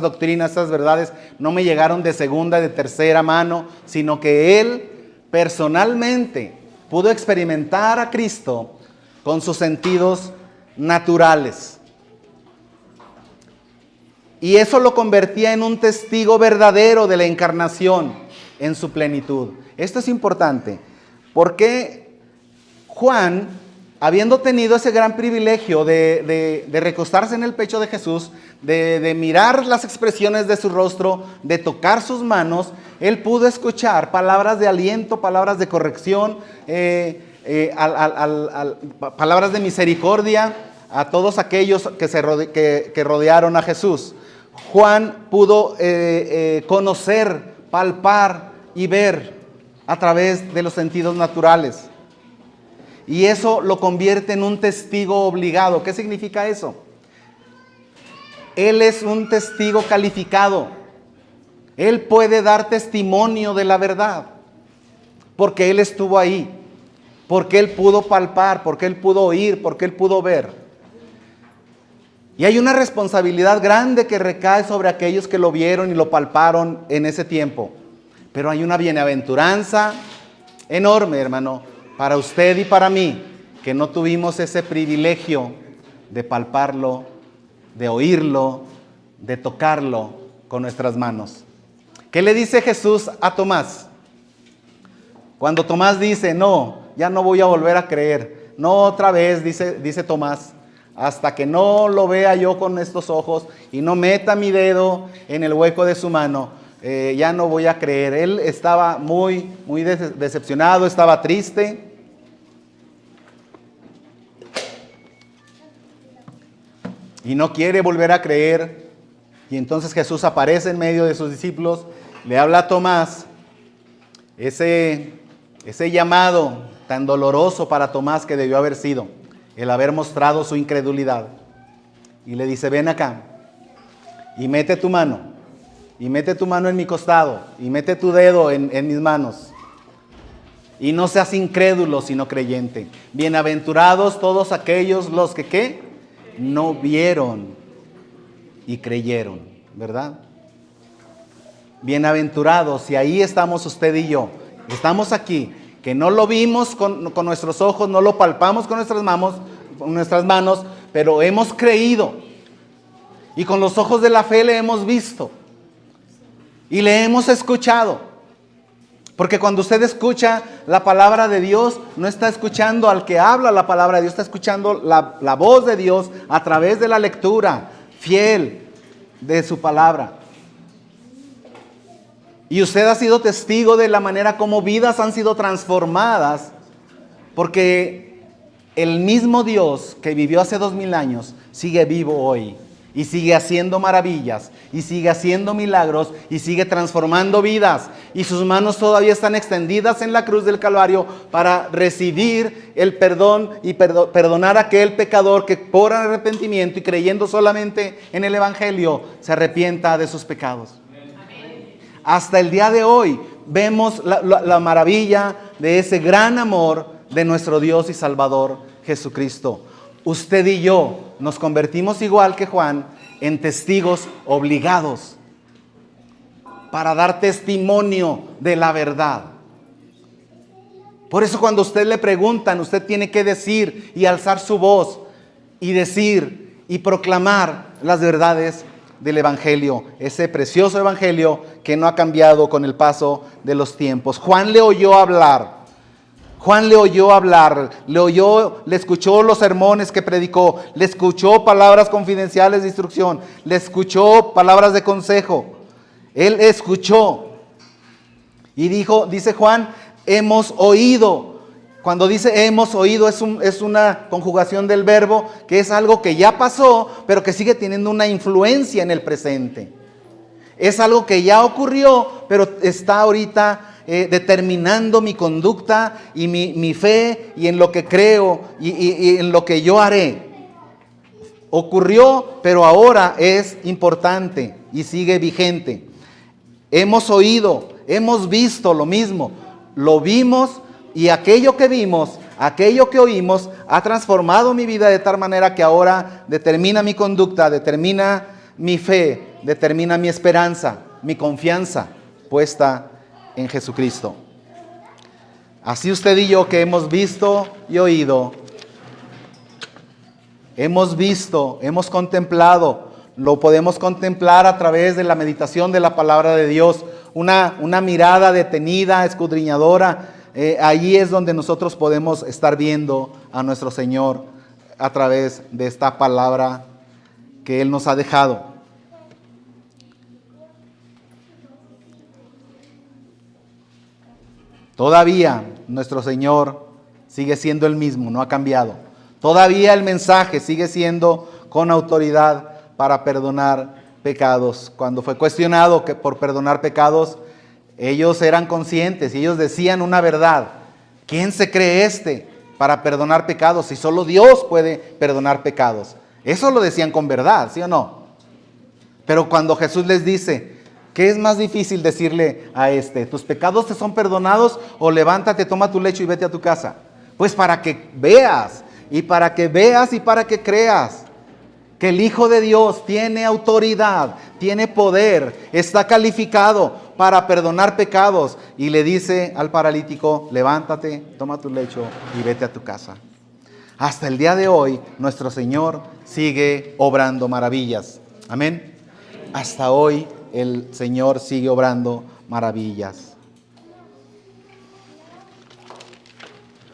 doctrinas, estas verdades, no me llegaron de segunda, de tercera mano, sino que él personalmente pudo experimentar a Cristo con sus sentidos naturales. Y eso lo convertía en un testigo verdadero de la encarnación en su plenitud. Esto es importante, porque Juan, habiendo tenido ese gran privilegio de recostarse en el pecho de Jesús, de mirar las expresiones de su rostro, de tocar sus manos, él pudo escuchar palabras de aliento, palabras de corrección, palabras de misericordia a todos aquellos que rodearon a Jesús. Juan pudo conocer, palpar y ver a través de los sentidos naturales. Y eso lo convierte en un testigo obligado. ¿Qué significa eso? Él es un testigo calificado. Él puede dar testimonio de la verdad, porque Él estuvo ahí, porque Él pudo palpar, porque Él pudo oír, porque Él pudo ver. Y hay una responsabilidad grande que recae sobre aquellos que lo vieron y lo palparon en ese tiempo. Pero hay una bienaventuranza enorme, hermano, para usted y para mí, que no tuvimos ese privilegio de palparlo, de oírlo, de tocarlo con nuestras manos. ¿Qué le dice Jesús a Tomás? Cuando Tomás dice, no, ya no voy a volver a creer. No otra vez, dice Tomás, hasta que no lo vea yo con estos ojos y no meta mi dedo en el hueco de su mano, ya no voy a creer. Él estaba muy decepcionado, estaba triste. Y no quiere volver a creer. Y entonces Jesús aparece en medio de sus discípulos, le habla a Tomás, ese llamado tan doloroso para Tomás que debió haber sido, el haber mostrado su incredulidad. Y le dice, ven acá, y mete tu mano en mi costado, y mete tu dedo en mis manos. Y no seas incrédulo, sino creyente. Bienaventurados todos aquellos los que, ¿qué? No vieron y creyeron, ¿verdad? Bienaventurados, y ahí estamos usted y yo. Estamos aquí, que no lo vimos con nuestros ojos, no lo palpamos con nuestras manos, pero hemos creído. Y con los ojos de la fe le hemos visto. Y le hemos escuchado. Porque cuando usted escucha la palabra de Dios, no está escuchando al que habla la palabra de Dios, está escuchando la voz de Dios a través de la lectura fiel de su palabra. Y usted ha sido testigo de la manera como vidas han sido transformadas, porque el mismo Dios que vivió hace 2000 años sigue vivo hoy. Y sigue haciendo maravillas, y sigue haciendo milagros, y sigue transformando vidas. Y sus manos todavía están extendidas en la cruz del Calvario para recibir el perdón y perdonar a aquel pecador que por arrepentimiento y creyendo solamente en el Evangelio se arrepienta de sus pecados. Amén. Hasta el día de hoy vemos la maravilla de ese gran amor de nuestro Dios y Salvador Jesucristo. Usted y yo nos convertimos igual que Juan en testigos obligados para dar testimonio de la verdad. Por eso cuando a usted le preguntan, usted tiene que decir y alzar su voz y decir y proclamar las verdades del Evangelio, ese precioso Evangelio que no ha cambiado con el paso de los tiempos. Juan le oyó hablar. Le escuchó los sermones que predicó, le escuchó palabras confidenciales de instrucción, le escuchó palabras de consejo. Él escuchó y dice Juan, hemos oído. Cuando dice hemos oído es una conjugación del verbo que es algo que ya pasó, pero que sigue teniendo una influencia en el presente. Es algo que ya ocurrió, pero está ahorita determinando mi conducta y mi fe y en lo que creo y en lo que yo haré. Ocurrió, pero ahora es importante y sigue vigente. Hemos oído, hemos visto lo mismo, lo vimos y aquello que vimos, aquello que oímos ha transformado mi vida de tal manera que ahora determina mi conducta, determina mi fe, determina mi esperanza, mi confianza puesta en Jesucristo. Así usted y yo que hemos visto y oído, hemos visto, hemos contemplado, lo podemos contemplar a través de la meditación de la palabra de Dios, una mirada detenida, escudriñadora. Allí es donde nosotros podemos estar viendo a nuestro Señor a través de esta palabra que Él nos ha dejado. Todavía nuestro Señor sigue siendo el mismo, no ha cambiado. Todavía el mensaje sigue siendo con autoridad para perdonar pecados. Cuando fue cuestionado que por perdonar pecados, ellos eran conscientes y ellos decían una verdad. ¿Quién se cree para perdonar pecados si solo Dios puede perdonar pecados? Eso lo decían con verdad, ¿sí o no? Pero cuando Jesús les dice, ¿qué es más difícil decirle a tus pecados te son perdonados o levántate, toma tu lecho y vete a tu casa? Pues para que veas y para que creas que el Hijo de Dios tiene autoridad, tiene poder, está calificado para perdonar pecados. Y le dice al paralítico, levántate, toma tu lecho y vete a tu casa. Hasta el día de hoy, nuestro Señor sigue obrando maravillas. Amén. Hasta hoy el Señor sigue obrando maravillas.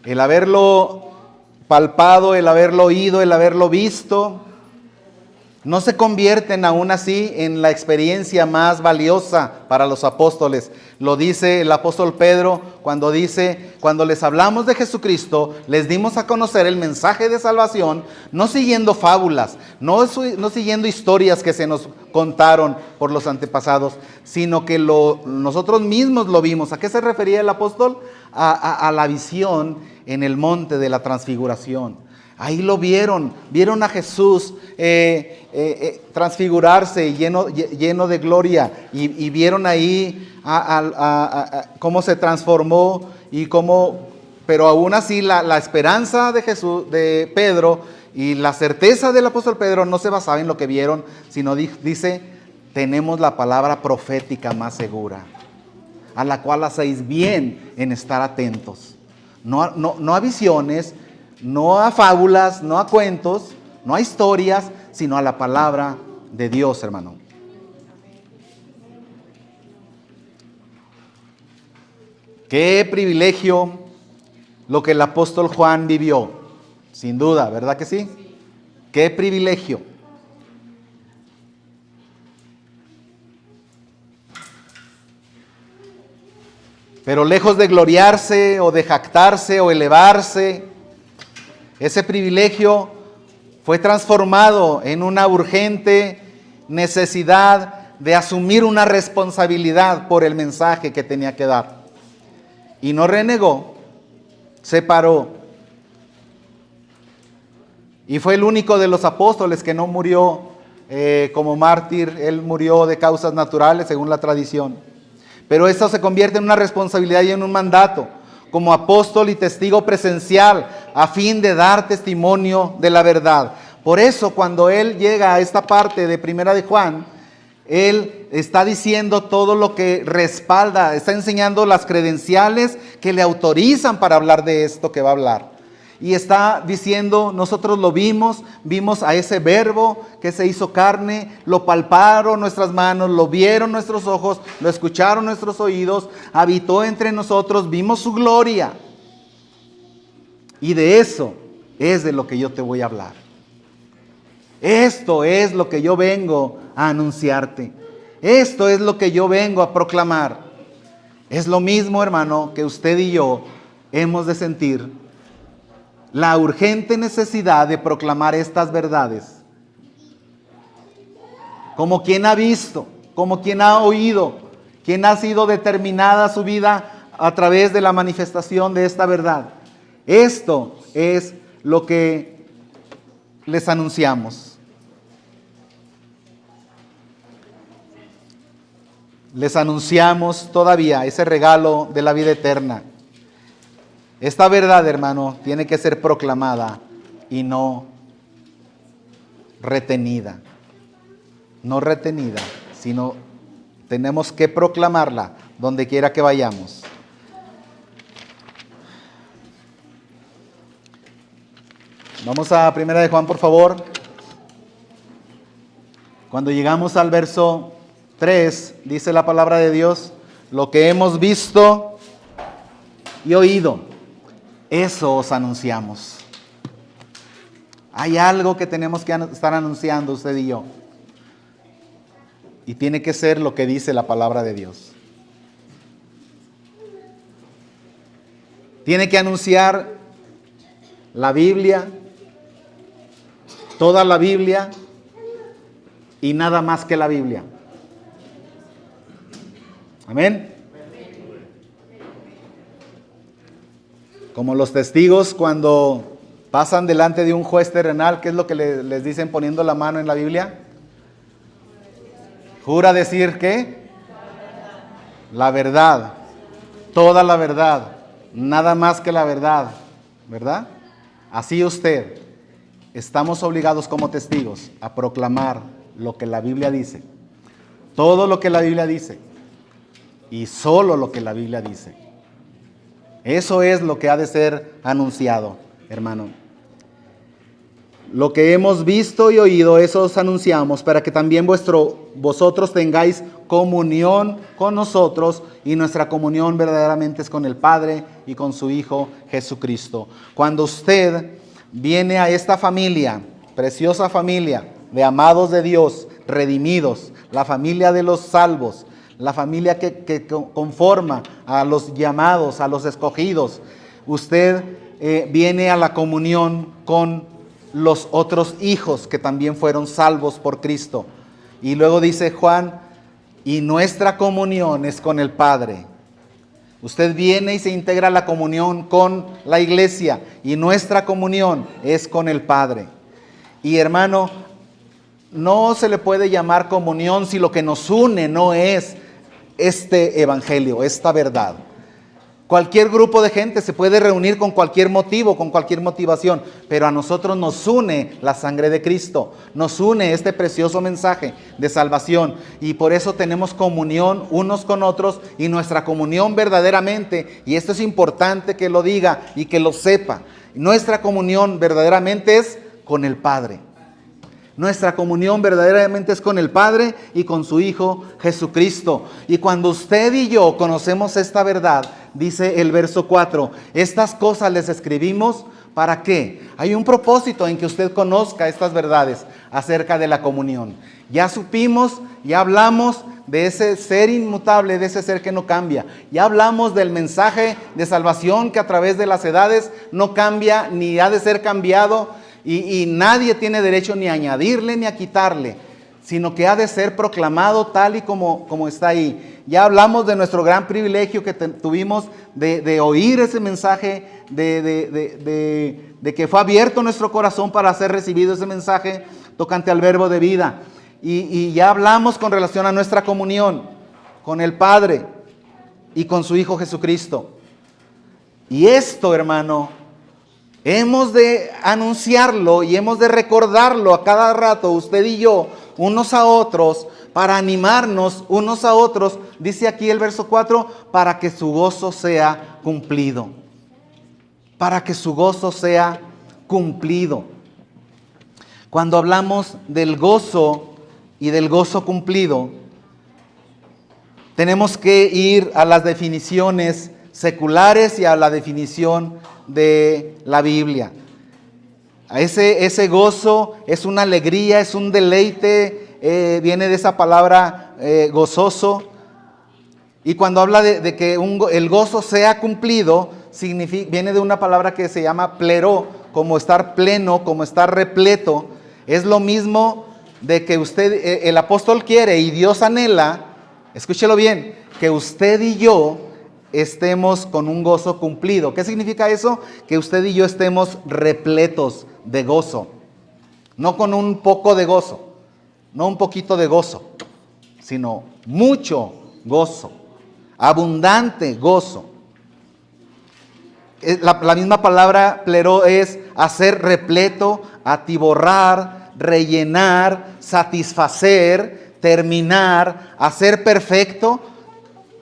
El haberlo palpado, el haberlo oído, el haberlo visto, no se convierten aún así en la experiencia más valiosa para los apóstoles. Lo dice el apóstol Pedro cuando dice, cuando les hablamos de Jesucristo, les dimos a conocer el mensaje de salvación, no siguiendo fábulas, no siguiendo historias que se nos contaron por los antepasados, sino que nosotros mismos lo vimos. ¿A qué se refería el apóstol? A la visión en el monte de la transfiguración. Ahí lo vieron a Jesús transfigurarse lleno de gloria y vieron ahí cómo se transformó y cómo, pero aún así la esperanza de Jesús, de Pedro y la certeza del apóstol Pedro no se basaba en lo que vieron, sino dice, tenemos la palabra profética más segura, a la cual hacéis bien en estar atentos, no a visiones, no a fábulas, no a cuentos, no a historias, sino a la palabra de Dios, hermano. Qué privilegio lo que el apóstol Juan vivió, sin duda, ¿verdad que sí? Qué privilegio. Pero lejos de gloriarse o de jactarse o elevarse, ese privilegio fue transformado en una urgente necesidad de asumir una responsabilidad por el mensaje que tenía que dar. Y no renegó, se paró. Y fue el único de los apóstoles que no murió como mártir. Él murió de causas naturales según la tradición. Pero esto se convierte en una responsabilidad y en un mandato, como apóstol y testigo presencial, a fin de dar testimonio de la verdad. Por eso, cuando él llega a esta parte de Primera de Juan, Él está diciendo todo lo que respalda, está enseñando las credenciales que le autorizan para hablar de esto que va a hablar. Y está diciendo, nosotros lo vimos a ese verbo que se hizo carne, lo palparon nuestras manos, lo vieron nuestros ojos, lo escucharon nuestros oídos, habitó entre nosotros, vimos su gloria. Y de eso es de lo que yo te voy a hablar. Esto es lo que yo vengo a anunciarte. Esto es lo que yo vengo a proclamar. Es lo mismo, hermano, que usted y yo hemos de sentir la urgente necesidad de proclamar estas verdades. Como quien ha visto, como quien ha oído, quien ha sido determinada su vida a través de la manifestación de esta verdad. Esto es lo que les anunciamos. Les anunciamos todavía ese regalo de la vida eterna. Esta verdad, hermano, tiene que ser proclamada y no retenida. No retenida, sino tenemos que proclamarla donde quiera que vayamos. Vamos a 1 de Juan, por favor. Cuando llegamos al verso 3, dice la palabra de Dios, lo que hemos visto y oído, eso os anunciamos. Hay algo que tenemos que estar anunciando usted y yo. Y tiene que ser lo que dice la palabra de Dios. Tiene que anunciar la Biblia, toda la Biblia y nada más que la Biblia. Amén. Como los testigos cuando pasan delante de un juez terrenal, ¿qué es lo que les dicen poniendo la mano en la Biblia? Jura decir ¿qué? La verdad, toda la verdad, nada más que la verdad, ¿verdad? Así usted, estamos obligados como testigos a proclamar lo que la Biblia dice, todo lo que la Biblia dice y solo lo que la Biblia dice. Eso es lo que ha de ser anunciado, hermano. Lo que hemos visto y oído, eso os anunciamos, para que también vosotros tengáis comunión con nosotros, y nuestra comunión verdaderamente es con el Padre y con su Hijo Jesucristo. Cuando usted viene a esta familia, preciosa familia de amados de Dios, redimidos, la familia de los salvos, la familia que conforma a los llamados, a los escogidos, usted viene a la comunión con los otros hijos que también fueron salvos por Cristo. Y luego dice Juan, y nuestra comunión es con el Padre. Usted viene y se integra a la comunión con la iglesia, y nuestra comunión es con el Padre. Y hermano, no se le puede llamar comunión si lo que nos une no es este evangelio, esta verdad. Cualquier grupo de gente se puede reunir con cualquier motivo, con cualquier motivación, pero a nosotros nos une la sangre de Cristo, nos une este precioso mensaje de salvación, y por eso tenemos comunión unos con otros, y nuestra comunión verdaderamente, y esto es importante que lo diga y que lo sepa, nuestra comunión verdaderamente es con el Padre. Nuestra comunión verdaderamente es con el Padre y con su Hijo Jesucristo. Y cuando usted y yo conocemos esta verdad, dice el verso 4, estas cosas les escribimos, ¿para qué? Hay un propósito en que usted conozca estas verdades acerca de la comunión. Ya supimos, ya hablamos de ese ser inmutable, de ese ser que no cambia. Ya hablamos del mensaje de salvación que a través de las edades no cambia ni ha de ser cambiado. Y nadie tiene derecho ni a añadirle ni a quitarle, sino que ha de ser proclamado tal y como está ahí. Ya hablamos de nuestro gran privilegio que tuvimos de oír ese mensaje, de que fue abierto nuestro corazón para ser recibido ese mensaje tocante al verbo de vida. Y ya hablamos con relación a nuestra comunión con el Padre y con su Hijo Jesucristo. Y esto, hermano, hemos de anunciarlo y hemos de recordarlo a cada rato, usted y yo, unos a otros, para animarnos unos a otros, dice aquí el verso 4, para que su gozo sea cumplido. Para que su gozo sea cumplido. Cuando hablamos del gozo y del gozo cumplido, tenemos que ir a las definiciones seculares y a la definición de la Biblia. Ese gozo es una alegría, es un deleite, viene de esa palabra gozoso. Y cuando habla de que el gozo sea cumplido, viene de una palabra que se llama plero, como estar pleno, como estar repleto. Es lo mismo de que el apóstol quiere y Dios anhela, escúchelo bien, que usted y yo estemos con un gozo cumplido. ¿Qué significa eso? Que usted y yo estemos repletos de gozo. No con un poco de gozo, no un poquito de gozo, sino mucho gozo, abundante gozo. La misma palabra plero es hacer repleto, atiborrar, rellenar, satisfacer, terminar, hacer perfecto,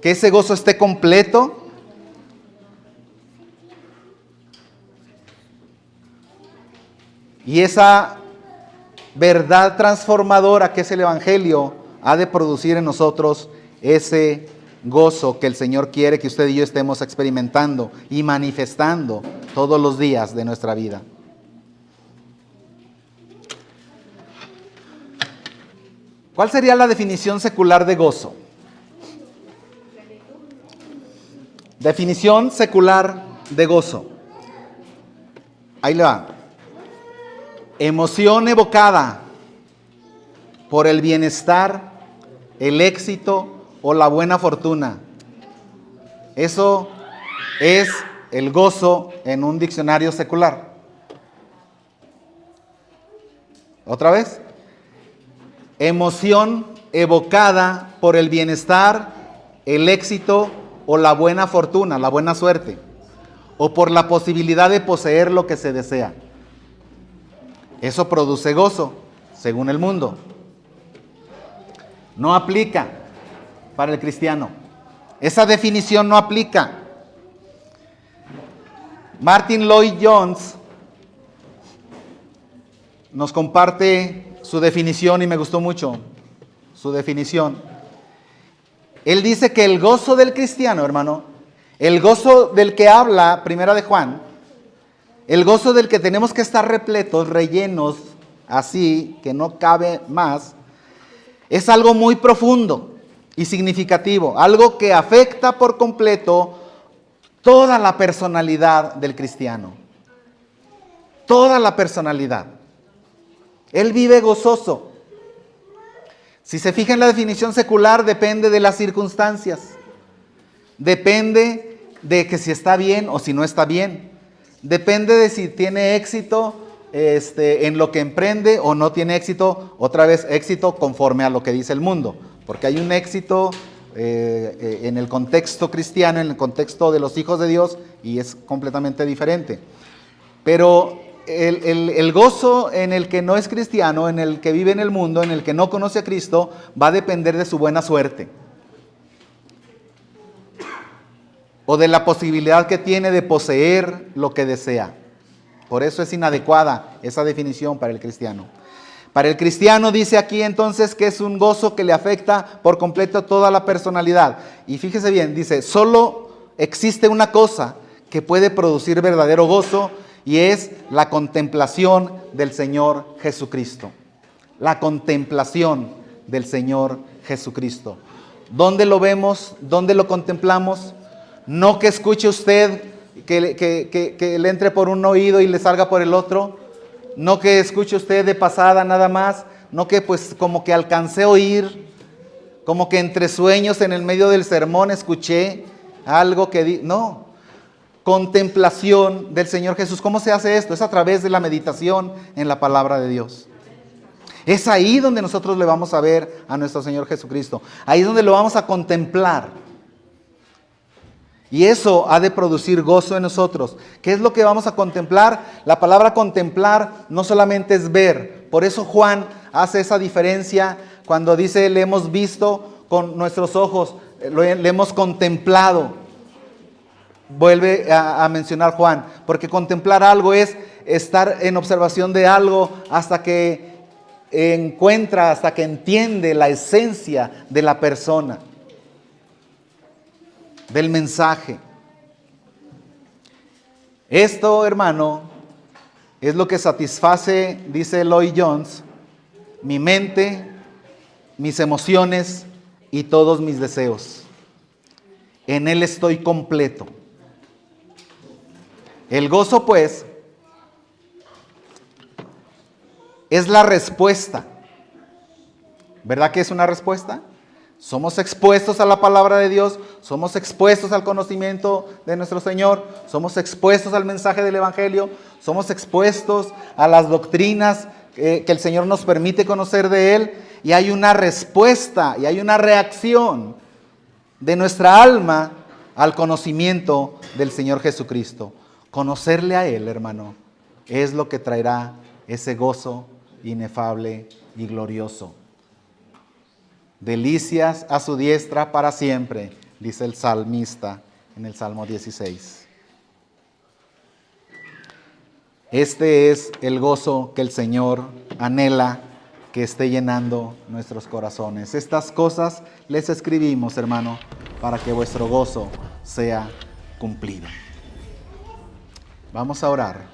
que ese gozo esté completo. Y esa verdad transformadora que es el Evangelio ha de producir en nosotros ese gozo que el Señor quiere que usted y yo estemos experimentando y manifestando todos los días de nuestra vida. ¿Cuál sería la definición secular de gozo? Definición secular de gozo. Ahí le va. Emoción evocada por el bienestar, el éxito o la buena fortuna. Eso es el gozo en un diccionario secular. ¿Otra vez? Emoción evocada por el bienestar, el éxito o la buena fortuna, la buena suerte, o por la posibilidad de poseer lo que se desea. Eso produce gozo, según el mundo. No aplica para el cristiano. Esa definición no aplica. Martin Lloyd-Jones nos comparte su definición y me gustó mucho su definición. Él dice que el gozo del cristiano, hermano, el gozo del que habla Primera de Juan, el gozo del que tenemos que estar repletos, rellenos, así que no cabe más, es algo muy profundo y significativo, algo que afecta por completo toda la personalidad del cristiano. Toda la personalidad. Él vive gozoso. Si se fija en la definición secular, depende de las circunstancias. Depende de que si está bien o si no está bien. Depende de si tiene éxito en lo que emprende o no tiene éxito. Otra vez, éxito conforme a lo que dice el mundo. Porque hay un éxito en el contexto cristiano, en el contexto de los hijos de Dios, y es completamente diferente. Pero el gozo en el que no es cristiano, en el que vive en el mundo, en el que no conoce a Cristo, va a depender de su buena suerte. O de la posibilidad que tiene de poseer lo que desea. Por eso es inadecuada esa definición para el cristiano. Para el cristiano dice aquí entonces que es un gozo que le afecta por completo toda la personalidad. Y fíjese bien, dice, solo existe una cosa que puede producir verdadero gozo y es la contemplación del Señor Jesucristo. La contemplación del Señor Jesucristo. ¿Dónde lo vemos? ¿Dónde lo contemplamos? No que escuche usted que le entre por un oído y le salga por el otro. No que escuche usted de pasada nada más. No que pues como que alcancé a oír. Como que entre sueños en el medio del sermón escuché algo que no. Contemplación del Señor Jesús. ¿Cómo se hace esto? Es a través de la meditación en la palabra de Dios. Es ahí donde nosotros le vamos a ver a nuestro Señor Jesucristo. Ahí es donde lo vamos a contemplar. Y eso ha de producir gozo en nosotros. ¿Qué es lo que vamos a contemplar? La palabra contemplar no solamente es ver. Por eso Juan hace esa diferencia cuando dice le hemos visto con nuestros ojos, le hemos contemplado. Vuelve a mencionar Juan, porque contemplar algo es estar en observación de algo hasta que encuentra, hasta que entiende la esencia de la persona, del mensaje. Esto, hermano, es lo que satisface, dice Lloyd Jones, mi mente, mis emociones y todos mis deseos. En Él estoy completo. El gozo, pues, es la respuesta. ¿Verdad que es una respuesta? Somos expuestos a la palabra de Dios, somos expuestos al conocimiento de nuestro Señor, somos expuestos al mensaje del Evangelio, somos expuestos a las doctrinas que el Señor nos permite conocer de Él, y hay una respuesta y hay una reacción de nuestra alma al conocimiento del Señor Jesucristo. Conocerle a Él, hermano, es lo que traerá ese gozo inefable y glorioso. Delicias a su diestra para siempre, dice el salmista en el Salmo 16. Este es el gozo que el Señor anhela que esté llenando nuestros corazones. Estas cosas les escribimos, hermano, para que vuestro gozo sea cumplido. Vamos a orar.